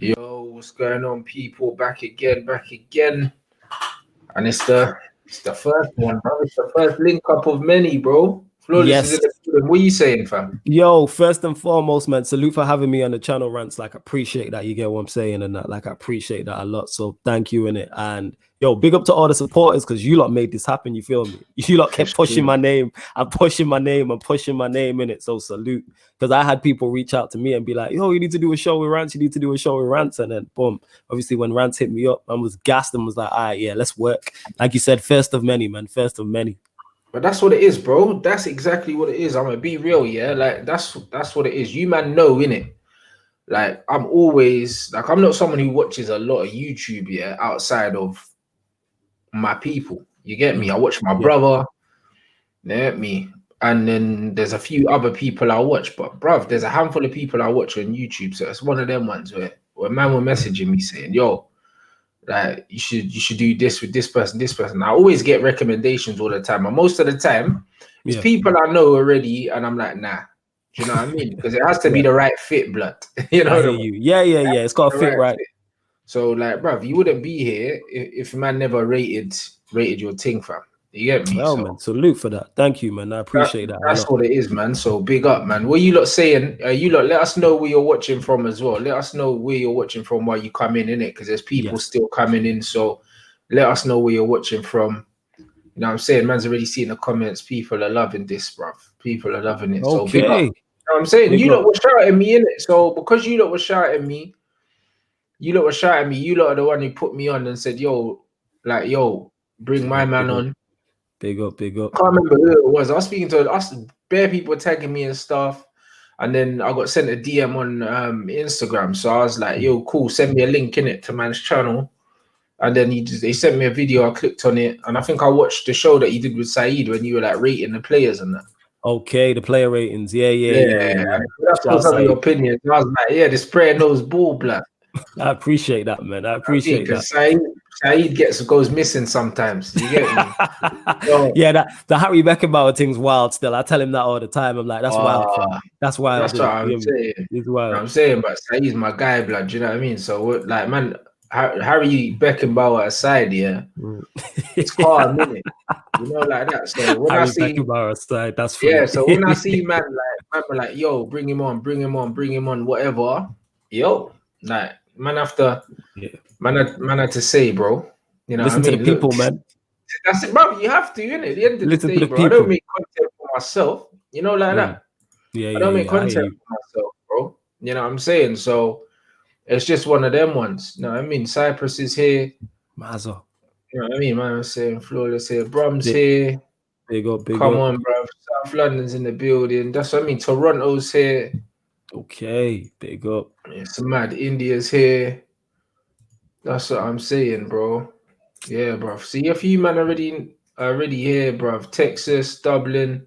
Yo, what's going on, people? Back again. And it's the first one, bro. It's the first link up of many, bro. Flawless is Yes. in the building. What are you saying, fam? Yo, first and foremost, man, salute for having me on the channel, Rants. Like, I appreciate that. You get what I'm saying, and that, like, I appreciate that a lot. So, thank you in it. And yo, big up to all the supporters because you lot made this happen. You feel me? You lot kept pushing my name. I'm pushing my name. I'm pushing my name in it. So, salute. Because I had people reach out to me and be like, yo, you need to do a show with Rants. You need to do a show with Rants. And then, boom. Obviously, when Rants hit me up, I was gassed and was like, all right, yeah, let's work. Like you said, first of many, man. First of many. But that's what it is, bro. That's exactly what it is. I'm gonna be real, yeah. Like that's what it is. You man know, innit? Like I'm always like I'm not someone who watches a lot of YouTube, yeah, outside of my people. You get me? I watch my brother, you get me? And then there's a few other people I watch, but bruv, there's a handful of people I watch on YouTube. So it's one of them ones where man were messaging me saying, yo, like you should do this with this person. I always get recommendations all the time, and most of the time it's people I know already, and I'm like, nah. Do you know what I mean? Because it has to be the right fit, blood. You know, I hear you. Yeah. It's got to fit right. So, like, bruv, you wouldn't be here if man never rated your thing, fam. You get me? Well, so, man, salute for that. Thank you, man. I appreciate that. That's what it is, man. So big up, man. What you lot saying? You lot, let us know where you're watching from as well. Let us know where you're watching from while you come in it, because there's people still coming in. So let us know where you're watching from. You know what I'm saying? Man's already seen the comments. People are loving this, bruv. People are loving it. So big up. You know what I'm saying? You lot were shouting me in it. So because you lot were shouting me, you lot are the one who put me on and said, yo, bring my man on. Big up. I can't remember who it was. I was speaking to us, bare people tagging me and stuff. And then I got sent a DM on Instagram. So I was like, yo, cool, send me a link in it to man's channel. And then they sent me a video. I clicked on it. And I think I watched the show that you did with Saeed when you were like rating the players and that. Okay, the player ratings. Yeah. That's what's of your opinion. I was like, yeah, this player knows ball, blood. I appreciate that, man. I appreciate that. Saeed goes missing sometimes. You get me? So, yeah, the Harry Beckenbauer thing's wild still. I tell him that all the time. I'm like, that's wild. That's wild. That's what I'm saying. It's wild. I'm saying, but Saeed's my guy, blood. Do you know what I mean? So, like, man, Harry Beckenbauer aside, yeah, it's calm, isn't it? You know, like that. So when Harry I see Beckenbauer aside, that's funny. yeah. So when I see man like, yo, bring him on, whatever. Yo, like, man, after man had to say, bro. You know, listen what I to mean? the people, man. That's it, bro. You have to, innit? At the end of listen the day, bro. I don't make content for myself. You know, like that. I don't make content for myself, bro. You know what I'm saying? So it's just one of them ones. You know what I mean? Cyprus is here. Mazo. You know what I mean? Man, I'm saying Flawless here. Brum's here. Big up. Come on, bro. South London's in the building. That's what I mean. Toronto's here. Okay, big up. It's mad. India's here. That's what I'm saying, bro. Yeah, bro. See a few man already here, bro. Texas, Dublin.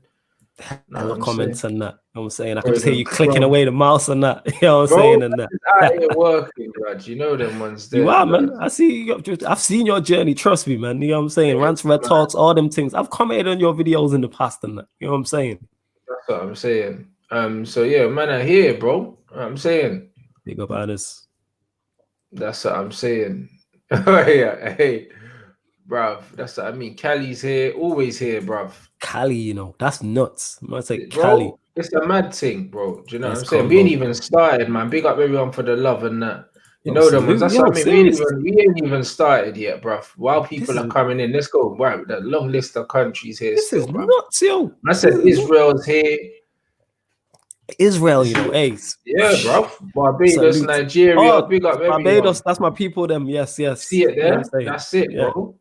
I love comments and that. You know what I'm saying? I can just hear you clicking away the mouse and that. You know what I'm saying? And that. Out here working, bro. You know them ones there. You are, man. I see I've seen your journey. Trust me, man. You know what I'm saying? Rants, Red Talks, all them things. I've commented on your videos in the past and that. You know what I'm saying? That's what I'm saying. So yeah, man, I here, bro. You know what I'm saying. Big up, Anis. That's what I'm saying. Hey, bruv. That's what I mean. Cali's here, always here, bruv. Cali, you know, that's nuts. I'm gonna say Cali. It's a mad thing, bro. Do you know what I'm saying? We ain't even started, man. Big up everyone for the love and that. You know them ones. That's what I mean. We ain't even started yet, bruv. While people are coming in, let's go. Wow, the long list of countries here. This is nuts, yo. I said Israel's here. Israel, you know, Ace. Yeah, bro. Barbados, Nigeria, big up everyone. Barbados, that's my people, them. Yes. See it there? That's it, bro.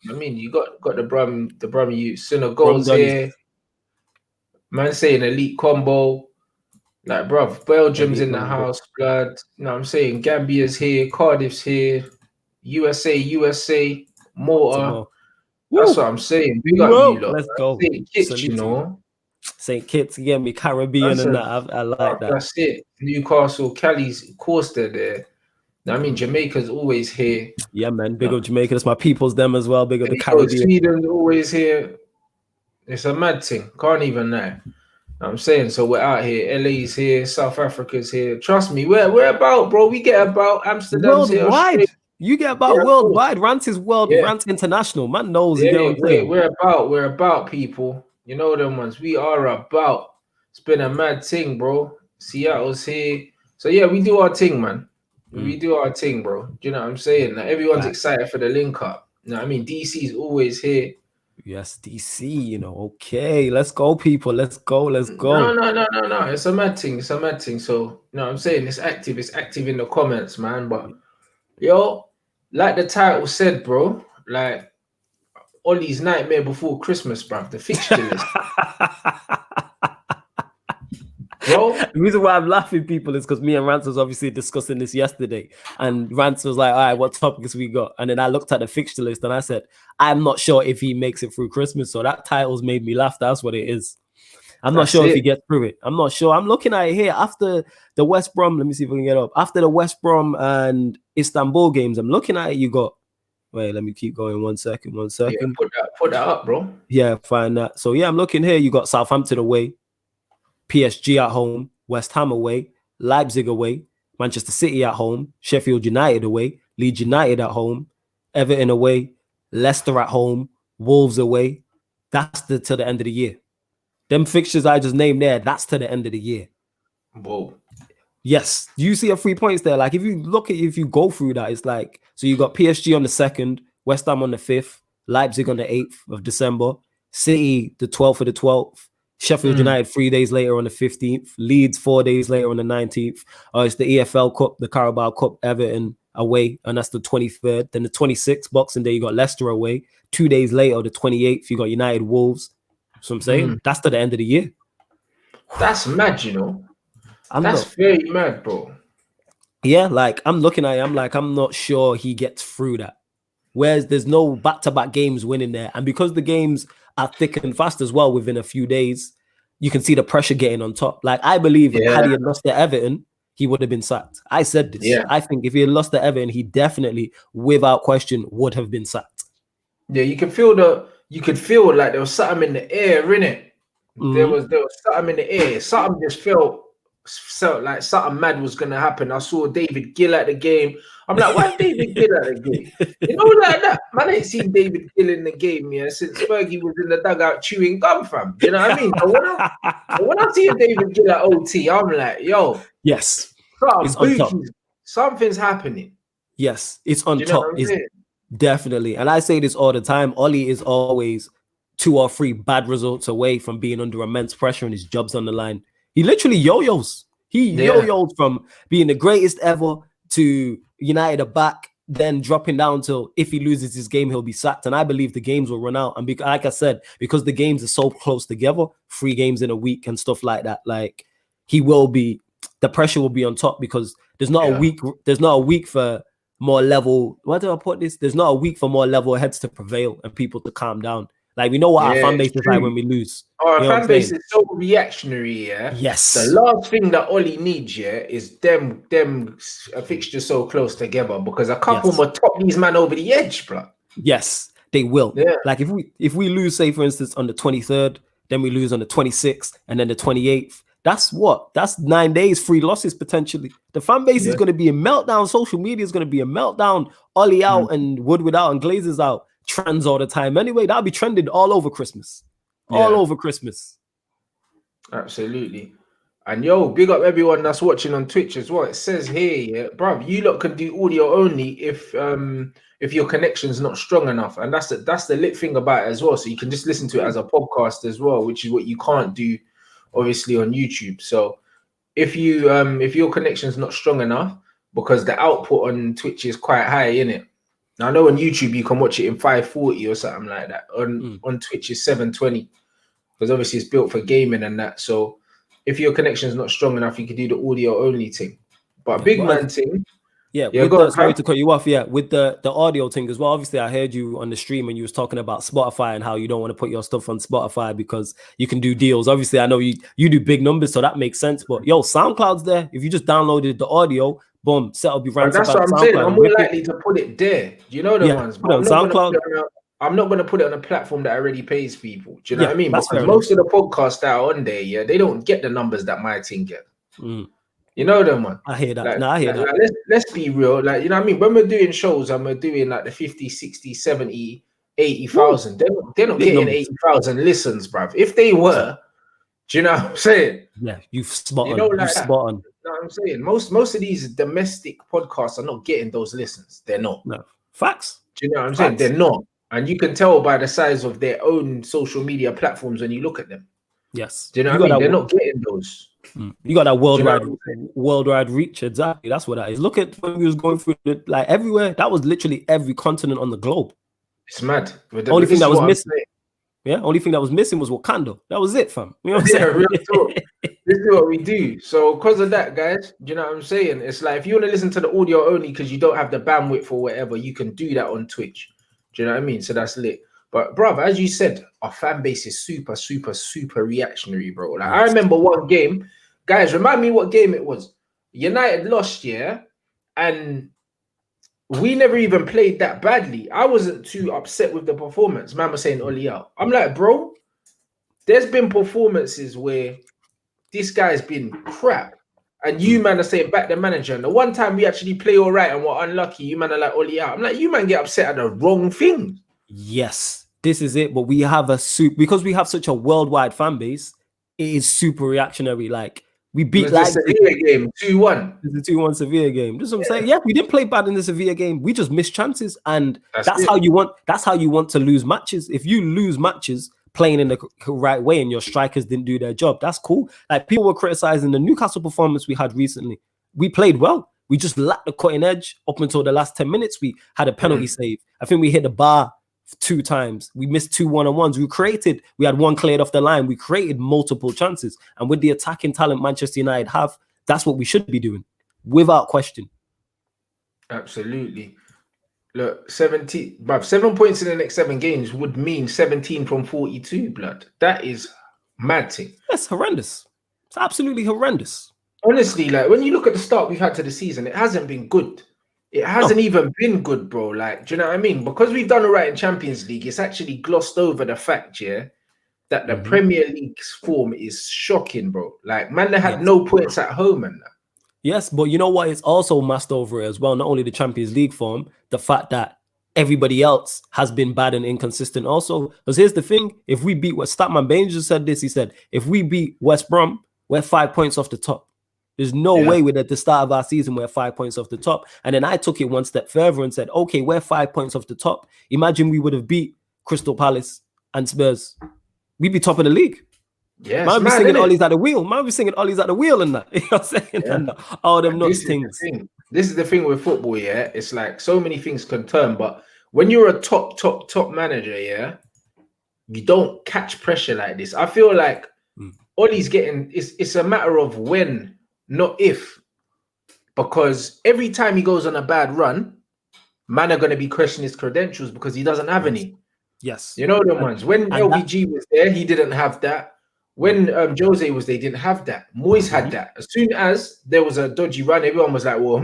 I mean, you got the Brum youth. Senegal's here. Man saying elite combo. Like, bruv, Belgium's in the house, blood. You know what I'm saying? Gambia's here, Cardiff's here, USA, Malta. That's what I'm saying. Big up you lot. Let's go. Kitts, you know. St. Kitts, again, me Caribbean and that. I like that. That's it. Newcastle, Cali's, of course they're there. I mean, Jamaica's always here. Yeah, man. Big up Jamaica. That's my people's them as well. Big up the Caribbean. Sweden's always here. It's a mad thing. Can't even lie. I'm saying, so we're out here. LA's here, South Africa's here. Trust me, we're about, bro. We get about. Amsterdam's here, Worldwide. Australia. You get Yeah, about of course. worldwide. Rants is world. Yeah, Rants international. Man knows. You get what yeah. I'm saying? We're about people. You know them ones. We are about. It's been a mad thing, bro. Seattle's here. So yeah, we do our thing, man. We do our thing, bro. Do you know what I'm saying? Like, everyone's Facts. excited for the link up. You know what I mean? DC's always here. Yes, DC, okay, let's go, people. Let's go. Let's No, go. no, no, no, no. It's a mad thing. It's a mad thing. So, you know what I'm saying? It's active. It's active in the comments, man. But yo, like the title said, bro, like Ollie's nightmare before Christmas, bruv. The fixture list, bro. The reason why I'm laughing, people, is because me and Rance was obviously discussing this yesterday. And Rance was like, all right, what topics we got? And then I looked at the fixture list and I said, I'm not sure if he makes it through Christmas. So that title's made me laugh. That's what it is. I'm not sure if he gets through it. I'm not sure. I'm looking at it here after the West Brom. Let me see if I can get up. After the West Brom and Istanbul games, I'm looking at it. You got, wait, let me keep going. 1 second. 1 second. Yeah, put that up, bro. Yeah, find that. So yeah, I'm looking here. You got Southampton away, PSG at home, West Ham away, Leipzig away, Manchester City at home, Sheffield United away, Leeds United at home, Everton away, Leicester at home, Wolves away. That's till the end of the year. Them fixtures I just named there, that's to the end of the year. Whoa. Yes. You see a 3 points there. Like if you go through that, it's like, so you got PSG on the 2nd, West Ham on the 5th, Leipzig on the 8th of December, City the 12th of the 12th, Sheffield United 3 days later on the 15th, Leeds 4 days later on the 19th. It's the EFL Cup, the Carabao Cup, Everton away, and that's the 23rd. Then the 26th, Boxing Day, you got Leicester away. 2 days later, the 28th, you got United Wolves. So I'm saying that's to the end of the year. That's mad, That's very mad, bro. Yeah, like I'm looking at it, I'm like, I'm not sure he gets through that. Whereas there's no back-to-back games winning there. And because the games are thick and fast as well within a few days, you can see the pressure getting on top. Like I believe had he had lost to Everton, he would have been sacked. I said this. Yeah. I think if he had lost to Everton, he definitely, without question, would have been sacked. Yeah, you could feel like there was something in the air, innit? There was something in the air. Something just felt like something mad was gonna happen. I saw David Gill at the game. I'm like, why David Gill at the game? Like that. Man, I ain't seen David Gill in the game, since Fergie was in the dugout chewing gum, fam. You know what I mean? So when I see David Gill at OT, I'm like, yo, yes, something's happening. Yes, it's on top. Definitely. And I say this all the time. Ollie is always 2 or 3 bad results away from being under immense pressure and his job's on the line. He literally yo-yos. He yo-yos from being the greatest ever to United are back, then dropping down till if he loses his game, he'll be sacked. And I believe the games will run out. And like I said, because the games are so close together, 3 games in a week and stuff like that, like the pressure will be on top because there's not a week for more level. Why do I put this? There's not a week for more level heads to prevail and people to calm down. Like we know what our fan base is like when we lose. Our fan base is so reactionary, Yes. The last thing that Ollie needs, is them fixtures so close together because a couple more top these man over the edge, bro. Yes, they will. Yeah. Like if we lose, say for instance, on the 23rd, then we lose on the 26th, and then the 28th. That's 9 days, 3 losses potentially. The fan base is going to be a meltdown. Social media is going to be a meltdown. Ollie out and Woodward out and Glazers out. Trends all the time. Anyway, that'll be trended all over Christmas. All over Christmas. Absolutely. And yo, big up everyone that's watching on Twitch as well. It says here, bruv, you lot can do audio only if your connection's not strong enough. And that's the lit thing about it as well. So you can just listen to it as a podcast as well, which is what you can't do obviously on YouTube. So if your connection's not strong enough, because the output on Twitch is quite high, innit? Now I know on YouTube you can watch it in 540 or something like that. On Twitch is 720 because obviously it's built for gaming and that. So if your connection's not strong enough, you can do the audio only thing. But big man thing. Sorry to cut you off. Yeah, with the audio thing as well. Obviously, I heard you on the stream when you was talking about Spotify and how you don't want to put your stuff on Spotify because you can do deals. Obviously, I know you do big numbers, so that makes sense. But yo, SoundCloud's there. If you just downloaded the audio, boom, set up your Rants. That's what I'm saying. I'm more likely to put it there. You know the ones. Put it on SoundCloud. I'm not going to put it on a platform that already pays people. Do you know what I mean? That's Because fair most enough. of the podcasts that are on there, yeah, they don't get the numbers that my team get. Mm. You know them, man. I hear that. Like, No, I hear that. let's be real. Like, you know what I mean? When we're doing shows and we're doing like the 50, 60, 70, 80,000, they're not Big getting numbers. 80,000 listens, bruv. If they were, do you know what I'm saying? Yeah, you've spot You on. know, You like that. spot on. You know what I'm saying? Most of these domestic podcasts are not getting those listens. They're not. No. Facts. Do you know what I'm saying? They're not. And you can tell by the size of their own social media platforms when you look at them. Yes. Do you know what I mean? They're not getting those. You got that You worldwide reach. Exactly. That's what that is. Look at when we was going through it, like everywhere. That was literally every continent on the globe. It's mad. Only thing that was missing. Yeah, only thing that was missing was Wakanda. That was it, fam. You know what I'm saying? Real talk. This is what we do. So because of that, guys, do you know what I'm saying? It's like if you want to listen to the audio only because you don't have the bandwidth or whatever, you can do that on Twitch. Do you know what I mean? So that's lit. But bruv, as you said, our fan base is super, super, super reactionary, bro. Like I remember one game, guys. Remind me what game it was. United lost, yeah, and we never even played that badly. I wasn't too upset with the performance. Man was saying Oli out. I'm like, bro, there's been performances where this guy's been crap. And you man are saying back the manager. And the one time we actually play all right and we're unlucky, you man are like Oli out. I'm like, you man get upset at the wrong thing. Yes, this is it. But we have because we have such a worldwide fan base, it is super reactionary. Like we beat like Sevilla game 2-1. It's a 2-1 Sevilla game. That's what I'm saying. Yeah, we didn't play bad in the Sevilla game. We just missed chances, and that's how you want. That's how you want to lose matches. If you lose matches playing in the right way and your strikers didn't do their job, that's cool. Like people were criticizing the Newcastle performance we had recently. We played well. We just lacked the cutting edge up until the last 10 minutes. We had a penalty save. I think we hit the bar 2 times. We missed 2 1-on-1s. We had one cleared off the line. We created multiple chances. And with the attacking talent Manchester United have, that's what we should be doing, without question. Absolutely. Look, 7 points in the next 7 games would mean 17 from 42, blood. That is mad thing. That's horrendous. It's absolutely horrendous. Honestly, like when you look at the start we've had to the season, it hasn't been good. It hasn't even been good, bro. Like, do you know what I mean? Because we've done all right in Champions League, it's actually glossed over the fact, yeah, that the Premier League's form is shocking, bro. Like, man, they had no points at home and that. Yes, but you know what? It's also masked over as well. Not only the Champions League form, the fact that everybody else has been bad and inconsistent also. Because here's the thing. If we beat Statman Baines just said this, he said, if we beat West Brom, we're 5 points off the top. There's no way at the start of our season we're 5 points off the top. And then I took it one step further and said, okay, we're 5 points off the top. Imagine we would have beat Crystal Palace and Spurs. We'd be top of the league. Yeah, man be singing Ollie's at the wheel. Man be singing Ollie's at the wheel and that. You know what I'm saying? And all them nuts things. This is the thing with football, yeah. It's like so many things can turn, but when you're a top manager, yeah, you don't catch pressure like this. I feel like Ollie's getting it's a matter of when, not if. Because every time he goes on a bad run, man are going to be questioning his credentials because he doesn't have any. Yes. You know them ones. When LVG was there, he didn't have that. When Jose was there, he didn't have that. Moyes had that. As soon as there was a dodgy run, everyone was like, well,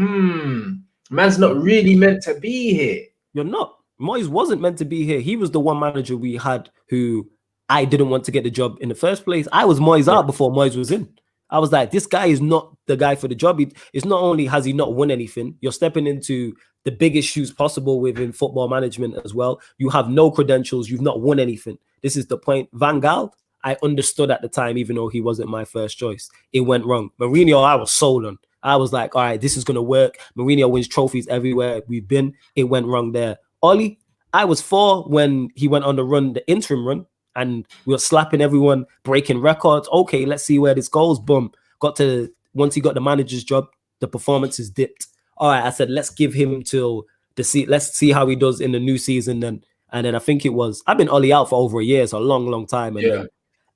man's not really meant to be here. You're not. Moyes wasn't meant to be here. He was the one manager we had who I didn't want to get the job in the first place. I was Moyes out before Moyes was in. I was like, this guy is not the guy for the job. It's not only has he not won anything, you're stepping into the biggest shoes possible within football management as well. You have no credentials. You've not won anything. This is the point. Van Gaal, I understood at the time, even though he wasn't my first choice. It went wrong. Mourinho, I was sold on. I was like, all right, this is going to work. Mourinho wins trophies everywhere we've been. It went wrong there. Ollie, I was for when he went on the run, the interim run, and we were slapping everyone, breaking records. Okay, let's see where this goes. Boom. Once he got the manager's job, the performances dipped. All right, I said, let's give him let's see how he does in the new season. And then I think I've been Ollie out for over a year. It's a long, long time. And then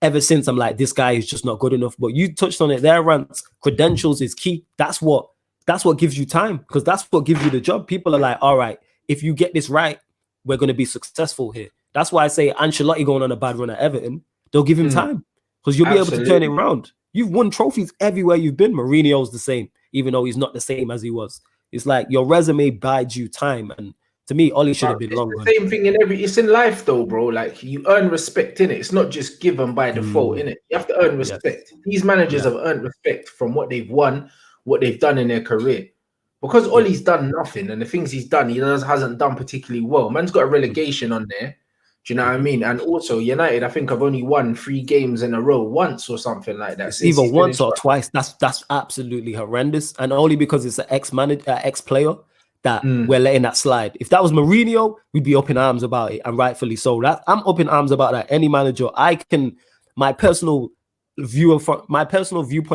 ever since I'm like, this guy is just not good enough. But you touched on it there, Rants. Credentials is key. That's what gives you time, because that's what gives you the job. People are like, all right, if you get this right, we're going to be successful here. That's why I say Ancelotti going on a bad run at Everton, they'll give him time, because you'll be able to turn it around. You've won trophies everywhere you've been. Mourinho's the same, even though he's not the same as he was. It's like your resume buys you time, and To me, Ollie should have But been it's long the gone. same thing it's in life though, bro. Like you earn respect in it. It's not just given by default in it. You have to earn Yes. respect. These managers Yeah. have earned respect from what they've won, what they've done in their career. Because Ollie's done nothing, and the things he's done, hasn't done particularly well. Man's got a relegation on there. Do you know what I mean? And also United, I think I've only won 3 games in a row once or something like that. It's Since either he's been once or twice. That's absolutely horrendous, and only because it's an ex-player that we're letting that slide. If that was Mourinho, we'd be up in arms about it, and rightfully so. That I'm up in arms about that. Any manager, my personal viewpoint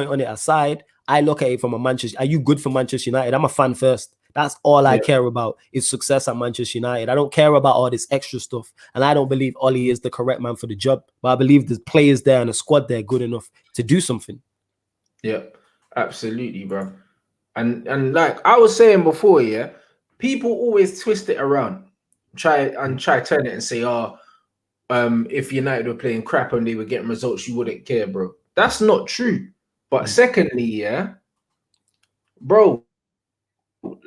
on it aside, I look at it from a Manchester. Are you good for Manchester United? I'm a fan first. That's all I care about is success at Manchester United. I don't care about all this extra stuff. And I don't believe Ollie is the correct man for the job. But I believe the players there and the squad there good enough to do something. Yeah, absolutely, bro. And like I was saying before, yeah, people always twist it around, try to turn it and say, if United were playing crap and they were getting results, you wouldn't care, bro. That's not true. But secondly, yeah, bro,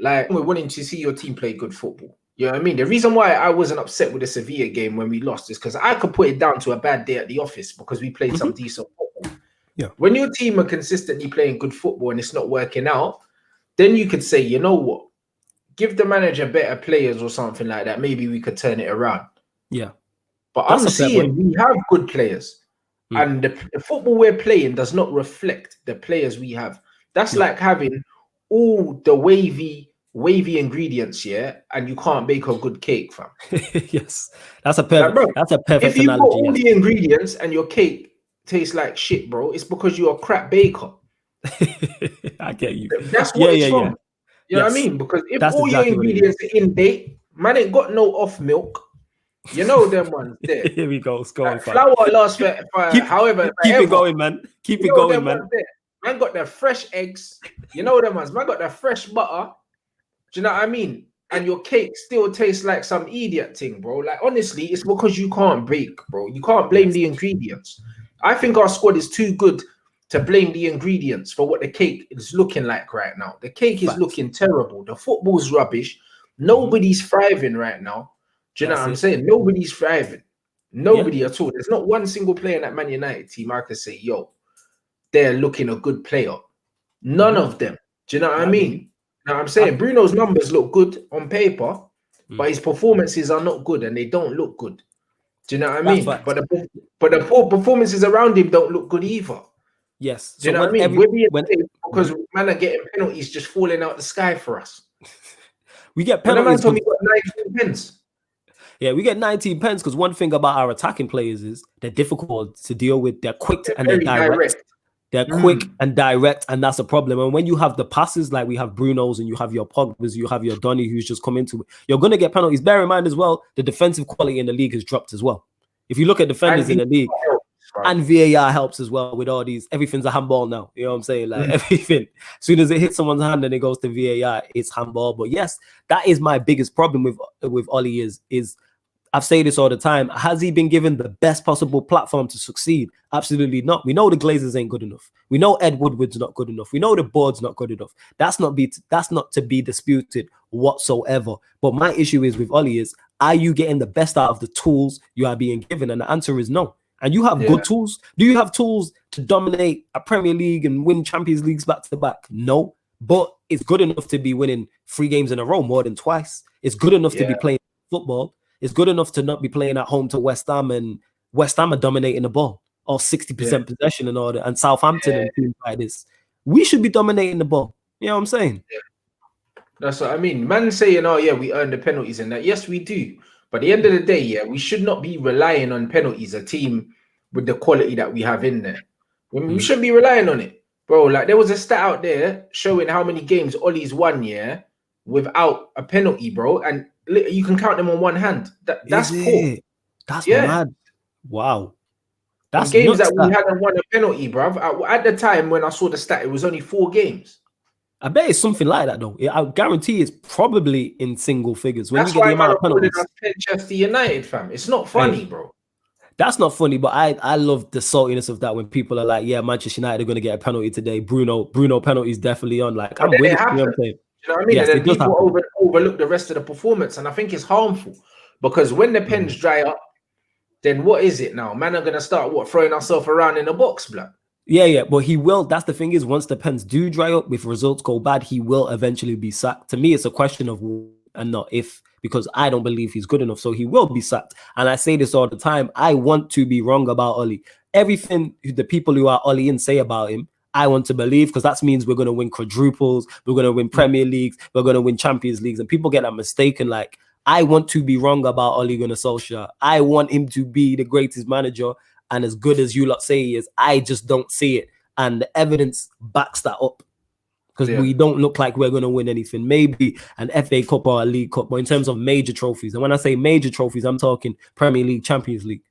like we're wanting to see your team play good football. You know what I mean? The reason why I wasn't upset with the Sevilla game when we lost is because I could put it down to a bad day at the office because we played some decent football. Yeah. When your team are consistently playing good football and it's not working out, then you could say, you know what? Give the manager better players or something like that. Maybe we could turn it around. Yeah. But I'm seeing we have good players. And the football we're playing does not reflect the players we have. That's like having all the wavy ingredients, yeah, and you can't bake a good cake, fam. Yes. That's a perfect if you've got analogy. all the ingredients and your cake tastes like shit, bro, it's because you're a crap baker. I get you. That's what it's from. You know what I mean? Because if all your ingredients are in date, man ain't got no off milk. You know them ones there. Here we go. Let's go on. Flour lasts for however. Keep it going, man. Keep it going, man. Man got the fresh eggs. You know them ones. Man got the fresh butter. Do you know what I mean? And your cake still tastes like some idiot thing, bro. Like, honestly, it's because you can't bake, bro. You can't blame the ingredients. I think our squad is too good to blame the ingredients for what the cake is looking like right now. The cake is looking terrible. The football's rubbish. Nobody's thriving right now. Do you know what I'm saying? Nobody's thriving. Nobody at all. There's not one single player in that Man United team I could say, yo, they're looking a good player. None of them. Do you know what I mean? You know what I'm saying? Bruno's numbers look good on paper, but his performances are not good and they don't look good. Do you know what I mean? But the poor performances around him don't look good either. Yes. Do you know what I mean? We're being because man are getting penalties just falling out the sky for us. We get penalties. We got 19 pens. Yeah, we get 19 pens because one thing about our attacking players is they're difficult to deal with. They're quick and they're direct. They're quick and direct, and that's a problem. And when you have the passes like we have Bruno's and you have your Pogba's, you have your Donny who's just come into it, you're going to get penalties. Bear in mind as well, the defensive quality in the league has dropped as well. If you look at defenders in the league, and VAR helps as well with all these, everything's a handball now. You know what I'm saying? Like everything, as soon as it hits someone's hand and it goes to VAR, it's handball. But yes, that is my biggest problem with Ollie is I've said this all the time. Has he been given the best possible platform to succeed? Absolutely not. We know the Glazers ain't good enough. We know Ed Woodward's not good enough. We know the board's not good enough. That's not to be disputed whatsoever. But my issue is with Ollie is, are you getting the best out of the tools you are being given? And the answer is no. And you have good tools. Do you have tools to dominate a Premier League and win Champions Leagues back to back? No. But it's good enough to be winning 3 games in a row more than twice. It's good enough to be playing football. It's good enough to not be playing at home to West Ham and West Ham are dominating the ball, or 60% possession and all that, and Southampton and teams like this. We should be dominating the ball. You know what I'm saying? Yeah. That's what I mean. Man saying, oh yeah, we earned the penalties and that. Yes, we do. But at the end of the day, we should not be relying on penalties, a team with the quality that we have in there. We shouldn't be relying on it. Bro, like there was a stat out there showing how many games Ollie's won, without a penalty, bro. And you can count them on one hand. That's poor. That's mad. Wow. That's games that we hadn't won a penalty, bruv. At the time when I saw the stat, it was only 4 games. I bet it's something like that, though. I guarantee it's probably in single figures. When That's we get why the amount of penalties. Manchester United, fam. It's not funny, bro. That's not funny, but I love the saltiness of that when people are like, yeah, Manchester United are going to get a penalty today. Bruno penalty is definitely on. Like, I'm with it. You know what I'm saying? You know what I mean? Yes, And it then does people happen. overlook the rest of the performance, and I think it's harmful because when the pens dry up, then what is it now? Man are gonna start throwing ourselves around in a box, blood. Yeah, but he will. That's the thing is, once the pens do dry up, if results go bad, he will eventually be sacked. To me, it's a question of and not if, because I don't believe he's good enough. So he will be sacked. And I say this all the time. I want to be wrong about Oli. Everything the people who are Oli in say about him, I want to believe, because that means we're going to win quadruples, we're going to win Premier Leagues, we're going to win Champions Leagues, and people get that mistaken. Like, I want to be wrong about Ole Gunnar Solskjaer. I want him to be the greatest manager and as good as you lot say he is. I just don't see it. And the evidence backs that up. Because we don't look like we're going to win anything. Maybe an FA Cup or a League Cup, but in terms of major trophies. And when I say major trophies, I'm talking Premier League, Champions League.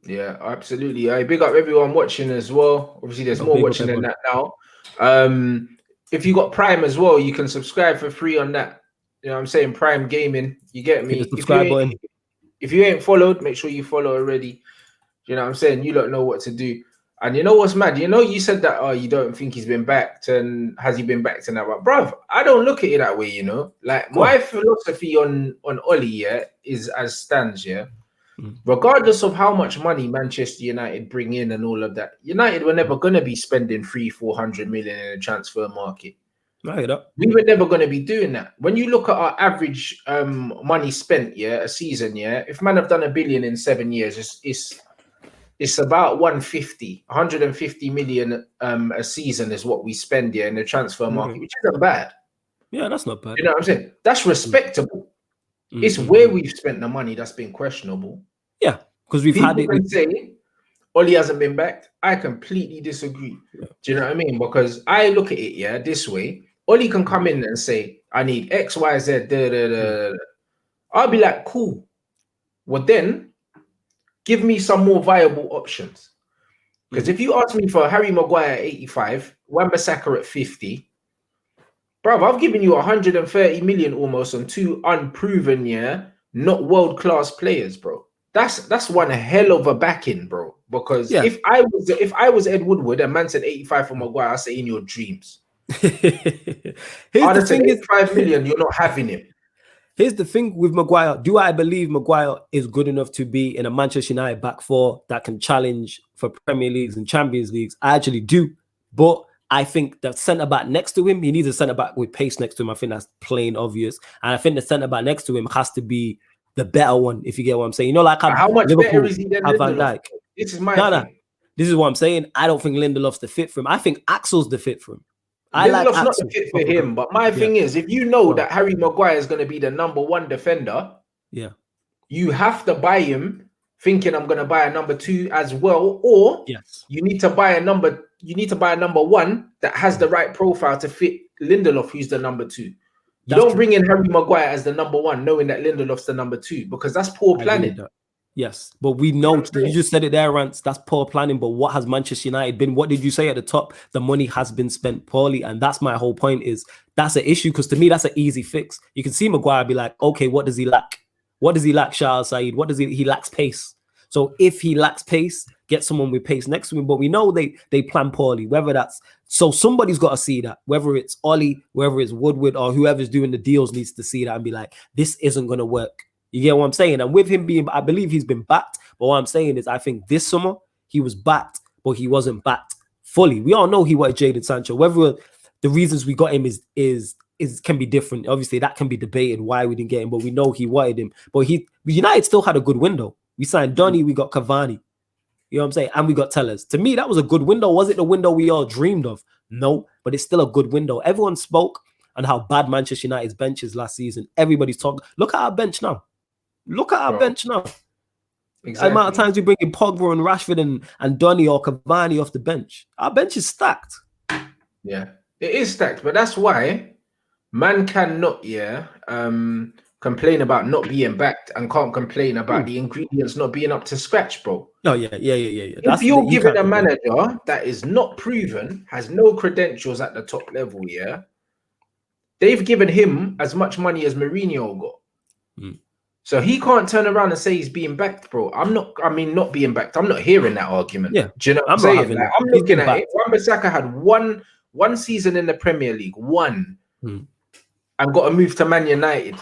Yeah, absolutely. I big up everyone watching as well. Obviously, there's more watching than that now. If you got Prime as well, you can subscribe for free on that. You know what I'm saying? Prime Gaming. You get me? Hit the subscribe button. If you ain't followed, make sure you follow already. You know what I'm saying? You don't know what to do. And you know what's mad? You know, you said that you don't think he's been backed, and has he been backed and that? But bruv, I don't look at it that way, you know. Like my philosophy on Oli, is as stands, regardless of how much money Manchester United bring in and all of that, United were never gonna be spending 300-400 million in a transfer market. We were never going to be doing that. When you look at our average money spent, a season, if man have done $1 billion in 7 years, it's about 150 million a season is what we spend in the transfer market, which isn't bad. Yeah, that's not bad. You know what I'm saying? That's respectable. It's where we've spent the money that's been questionable. Yeah, because we've had it. People say Oli hasn't been backed. I completely disagree. Do you know what I mean? Because I look at it, this way. Oli can come in and say, I need X, Y, Z, I'll be like, cool. Well, then give me some more viable options. Because if you ask me for Harry Maguire at 85, Wan-Bissaka at 50, bro, I've given you 130 million almost on two unproven, not world-class players, bro. That's one hell of a backing, bro. Because if I was Ed Woodward and man said 85 for Maguire, I say in your dreams. Here's the thing: is 5 million, you're not having him. Here's the thing with Maguire. Do I believe Maguire is good enough to be in a Manchester United back four that can challenge for Premier Leagues and Champions Leagues? I actually do. But I think the centre back next to him, he needs a centre back with pace next to him. I think that's plain obvious. And I think the centre back next to him has to be the better one, if you get what I'm saying. You know, like how much Liverpool better is he than Van Lindelof? Dijk. This is my thing. This is what I'm saying. I don't think Lindelof's the fit for him. I think Axel's the fit for him. Lindelof's not the fit for him, but my thing is, if you know that Harry Maguire is going to be the number one defender, you have to buy him thinking I'm going to buy a number two as well, or you need to buy a number one that has the right profile to fit Lindelof, who's the number two. You don't bring in Harry Maguire as the number one, knowing that Lindelof's the number two, because that's poor planning. Yes, but we know, you just said it there, Rants, that's poor planning. But what has Manchester United been? What did you say at the top? The money has been spent poorly. And that's my whole point, is that's an issue, because to me, that's an easy fix. You can see Maguire be like, okay, what does he lack? What does he lack, Shah Saeed? What does he lacks pace. So if he lacks pace, get someone with pace next to him. But we know they plan poorly, whether that's, so somebody's got to see that, whether it's Oli, whether it's Woodward, or whoever's doing the deals needs to see that and be like, this isn't going to work. You get what I'm saying? And with him being, I believe he's been backed. But what I'm saying is, I think this summer he was backed, but he wasn't backed fully. We all know he wanted Jadon Sancho. Whether the reasons we got him is can be different. Obviously, that can be debated why we didn't get him, but we know he wanted him. But United still had a good window. We signed Donny, we got Cavani. You know what I'm saying? And we got Tellers. To me, that was a good window. Was it the window we all dreamed of? No, but it's still a good window. Everyone spoke on how bad Manchester United's bench is last season. Everybody's talking. Look at our bench now. Look at our bench now. Exactly. The amount of times we bring in Pogba and Rashford and Donny or Cavani off the bench. Our bench is stacked. Yeah, it is stacked, but that's why man cannot, complain about not being backed and can't complain about the ingredients not being up to scratch, bro. Oh, yeah. If you're giving a manager that is not proven, has no credentials at the top level, they've given him as much money as Mourinho got. So he can't turn around and say he's being backed, bro. Not being backed. I'm not hearing that argument. Yeah. Do you know what I'm saying? Like, I'm looking at it. Wan-Bissaka had one season in the Premier League. One. and got a move to Man United.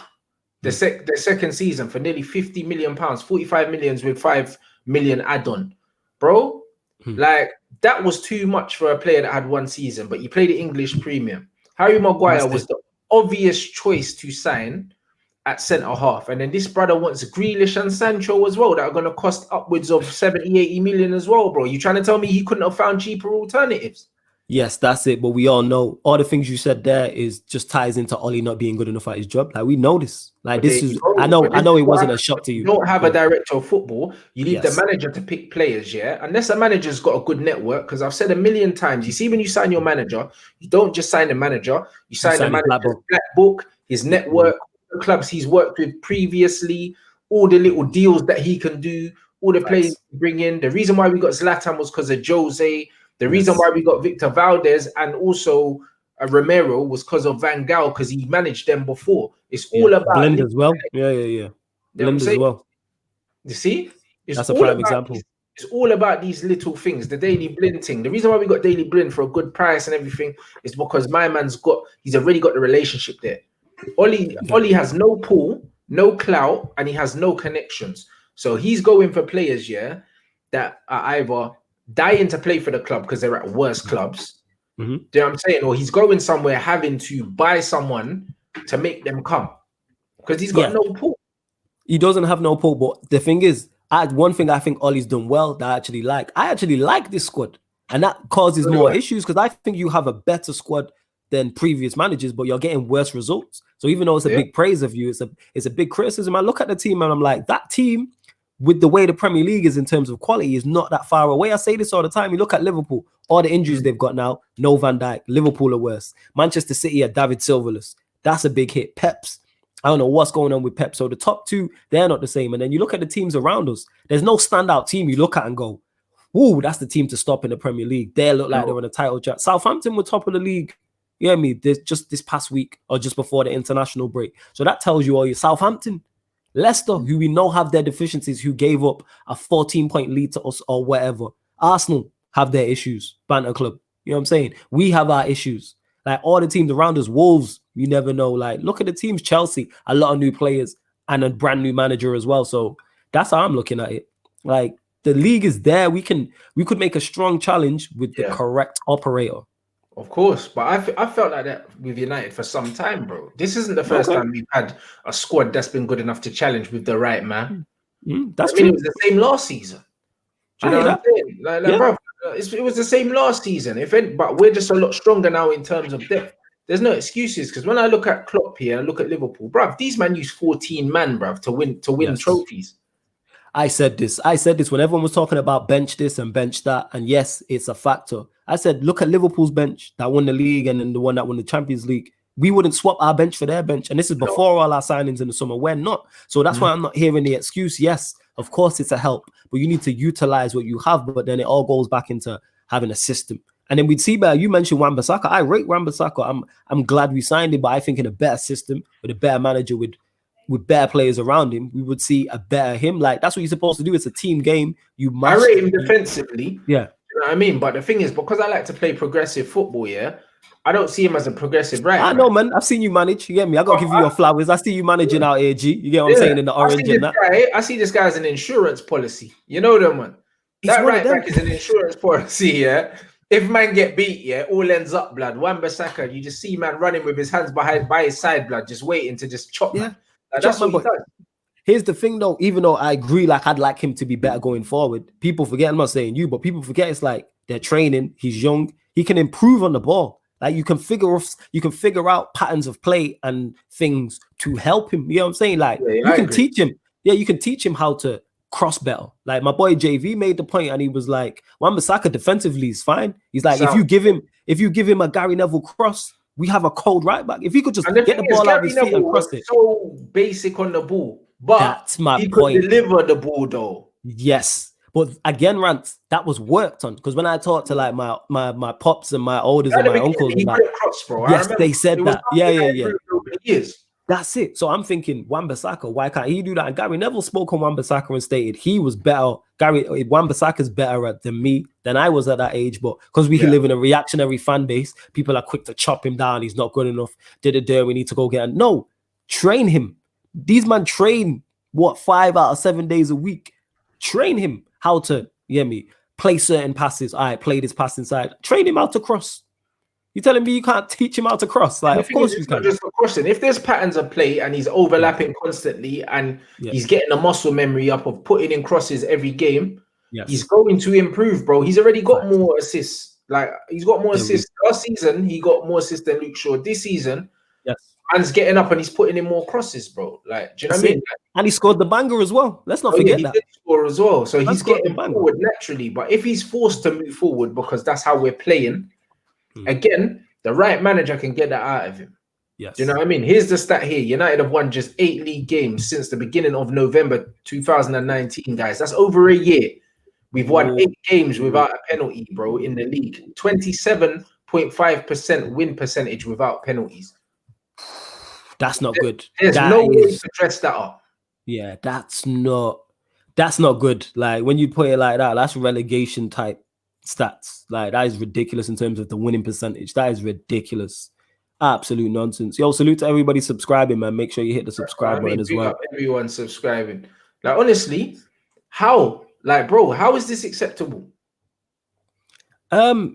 The second season for nearly £50 million, 45 millions with 5 million add-on, bro. Like that was too much for a player that had one season, but you played the English Premium. Harry Maguire was the obvious choice to sign at centre half, and then this brother wants Grealish and Sancho as well that are going to cost upwards of 70, 80 million as well, bro. You trying to tell me he couldn't have found cheaper alternatives? Yes, that's it. But we all know all the things you said there is just ties into Ollie not being good enough at his job. Like we know this. Like But this is. I know it wasn't a shock to you. You don't have a director of football. You need the manager to pick players, yeah. Unless a manager's got a good network, because I've said a million times. You see, when you sign your manager, you don't just sign the manager. You sign the manager's black book, his network, the clubs he's worked with previously, all the little deals that he can do, all the players bring in. The reason why we got Zlatan was because of Jose. The reason why we got Victor Valdez and also Romero was because of Van Gaal, because he managed them before. It's all about Blend as well. Yeah. Blend as well. You see, that's a prime example. It's all about these little things, the Daily Blind thing. The reason why we got Daily Blind for a good price and everything is because my man's he's already got the relationship there. Ollie has no pull, no clout, and he has no connections. So he's going for players, that are either dying to play for the club because they're at worse clubs. Do you know what I'm saying? Or he's going somewhere having to buy someone to make them come because he's got no pull. He doesn't have no pull. But the thing is, one thing I think Ollie's done well that I actually like this squad, and that causes more issues because I think you have a better squad than previous managers, but you're getting worse results. So even though it's a big praise of you, it's a big criticism. I look at the team and I'm like, that team, with the way the Premier League is in terms of quality, is not that far away. I say this all the time. You look at Liverpool, all the injuries they've got now, no Van Dijk, Liverpool are worse. Manchester City are David Silverless. That's a big hit. Pep's, I don't know what's going on with Pep. So the top two, they're not the same. And then you look at the teams around us, there's no standout team you look at and go, whoa, that's the team to stop in the Premier League. They look like they're in a title chat. Southampton were top of the league. You know what I mean? Just this past week or just before the international break. So that tells you all your Southampton. Leicester, who we know have their deficiencies, who gave up a 14-point lead to us or whatever. Arsenal have their issues. Banter club. You know what I'm saying? We have our issues. Like all the teams around us, Wolves, you never know. Like look at the teams, Chelsea, a lot of new players and a brand new manager as well. So that's how I'm looking at it. Like the league is there. We could make a strong challenge with the correct operator. Of course, but I felt like that with United for some time, bro. This isn't the first time we've had a squad that's been good enough to challenge with the right man. That's true. It was the same last season. Do you know what I'm saying? Bro, it was the same last season. But we're just a lot stronger now in terms of depth. There's no excuses because when I look at Klopp here, I look at Liverpool, bruv, these man use 14 man, bruv, to win trophies. I said this when everyone was talking about bench this and bench that, and yes, it's a factor. I said, look at Liverpool's bench that won the league and then the one that won the Champions League. We wouldn't swap our bench for their bench, and this is before all our signings in the summer. We're not, so that's why I'm not hearing the excuse. Yes, of course it's a help, but you need to utilize what you have. But then it all goes back into having a system. And then we'd see better. You mentioned Wan-Bissaka. I rate Wan-Bissaka. I'm glad we signed him, but I think in a better system with a better manager with better players around him, we would see a better him. Like that's what you're supposed to do. It's a team game. I rate him defensively. Yeah. You know what I mean? But the thing is, because I like to play progressive football, I don't see him as a progressive right. I know, man. I've seen you manage. You get me? I got to give you your flowers. I see you managing out here, G. You get what I'm saying in the orange and that. I see this guy as an insurance policy. You know them, man. That right back is an insurance policy, If man get beat, all ends up, blood. Wan-Bissaka, you just see man running with his hands by his side, blood, just waiting to just chop. Yeah. Like, that's what he does. Here's the thing, though. Even though I agree, like I'd like him to be better going forward, people forget. I'm not saying you, but people forget. It's like they're training. He's young. He can improve on the ball. Like you can figure out patterns of play and things to help him. You know what I'm saying? Like you can teach him. Yeah, you can teach him how to cross better. Like my boy JV made the point, and he was like, Wan-Bissaka defensively is fine. He's like, if you give him a Gary Neville cross, we have a cold right back. If he could just get the ball out of his feet and cross it. So basic on the ball, but that's my he point. Could deliver the ball though. Yes. But again, Rants, that was worked on. Because when I talked to like my pops and my olders and my uncles, he like, cross, bro. yes, they said that. Yeah. Years. That's it. So I'm thinking, Wan-Bissaka, why can't he do that? And Gary Neville spoke on Wan-Bissaka and stated he was better. Wan-Bissaka's better than me than I was at that age. But because we live in a reactionary fan base, people are quick to chop him down. He's not good enough. We need to go get him. No, train him. These men train, 5 out of 7 days a week. Train him how to, play certain passes. All right, play this pass inside. Train him how to cross. You telling me you can't teach him how to cross? Like, of course you can. Not just for crossing. If there's patterns of play and he's overlapping constantly and he's getting a muscle memory up of putting in crosses every game, he's going to improve, bro. He's already got more assists. Like, he's got more assists. Last season, he got more assists than Luke Shaw. This season, man's getting up and he's putting in more crosses, bro. Like, do you know what I mean? Like, and he scored the banger as well. Let's not forget he that. did score as well. So he's getting forward naturally. But if he's forced to move forward because that's how we're playing, again, the right manager can get that out of him. Yes. Do you know what I mean? Here's the stat here. United have won just 8 league games since the beginning of November 2019, guys. That's over a year. We've won 8 games without a penalty, bro, in the league. 27.5% win percentage without penalties. That's not good. There's no way to dress that up. Yeah, that's not good. Like, when you put it like that, that's relegation type stats. Like, that is ridiculous in terms of the winning percentage. That is ridiculous. Absolute nonsense. Yo, salute to everybody subscribing, man. Make sure you hit the subscribe button as well. Everyone subscribing. Like, honestly, how? Like, bro, how is this acceptable?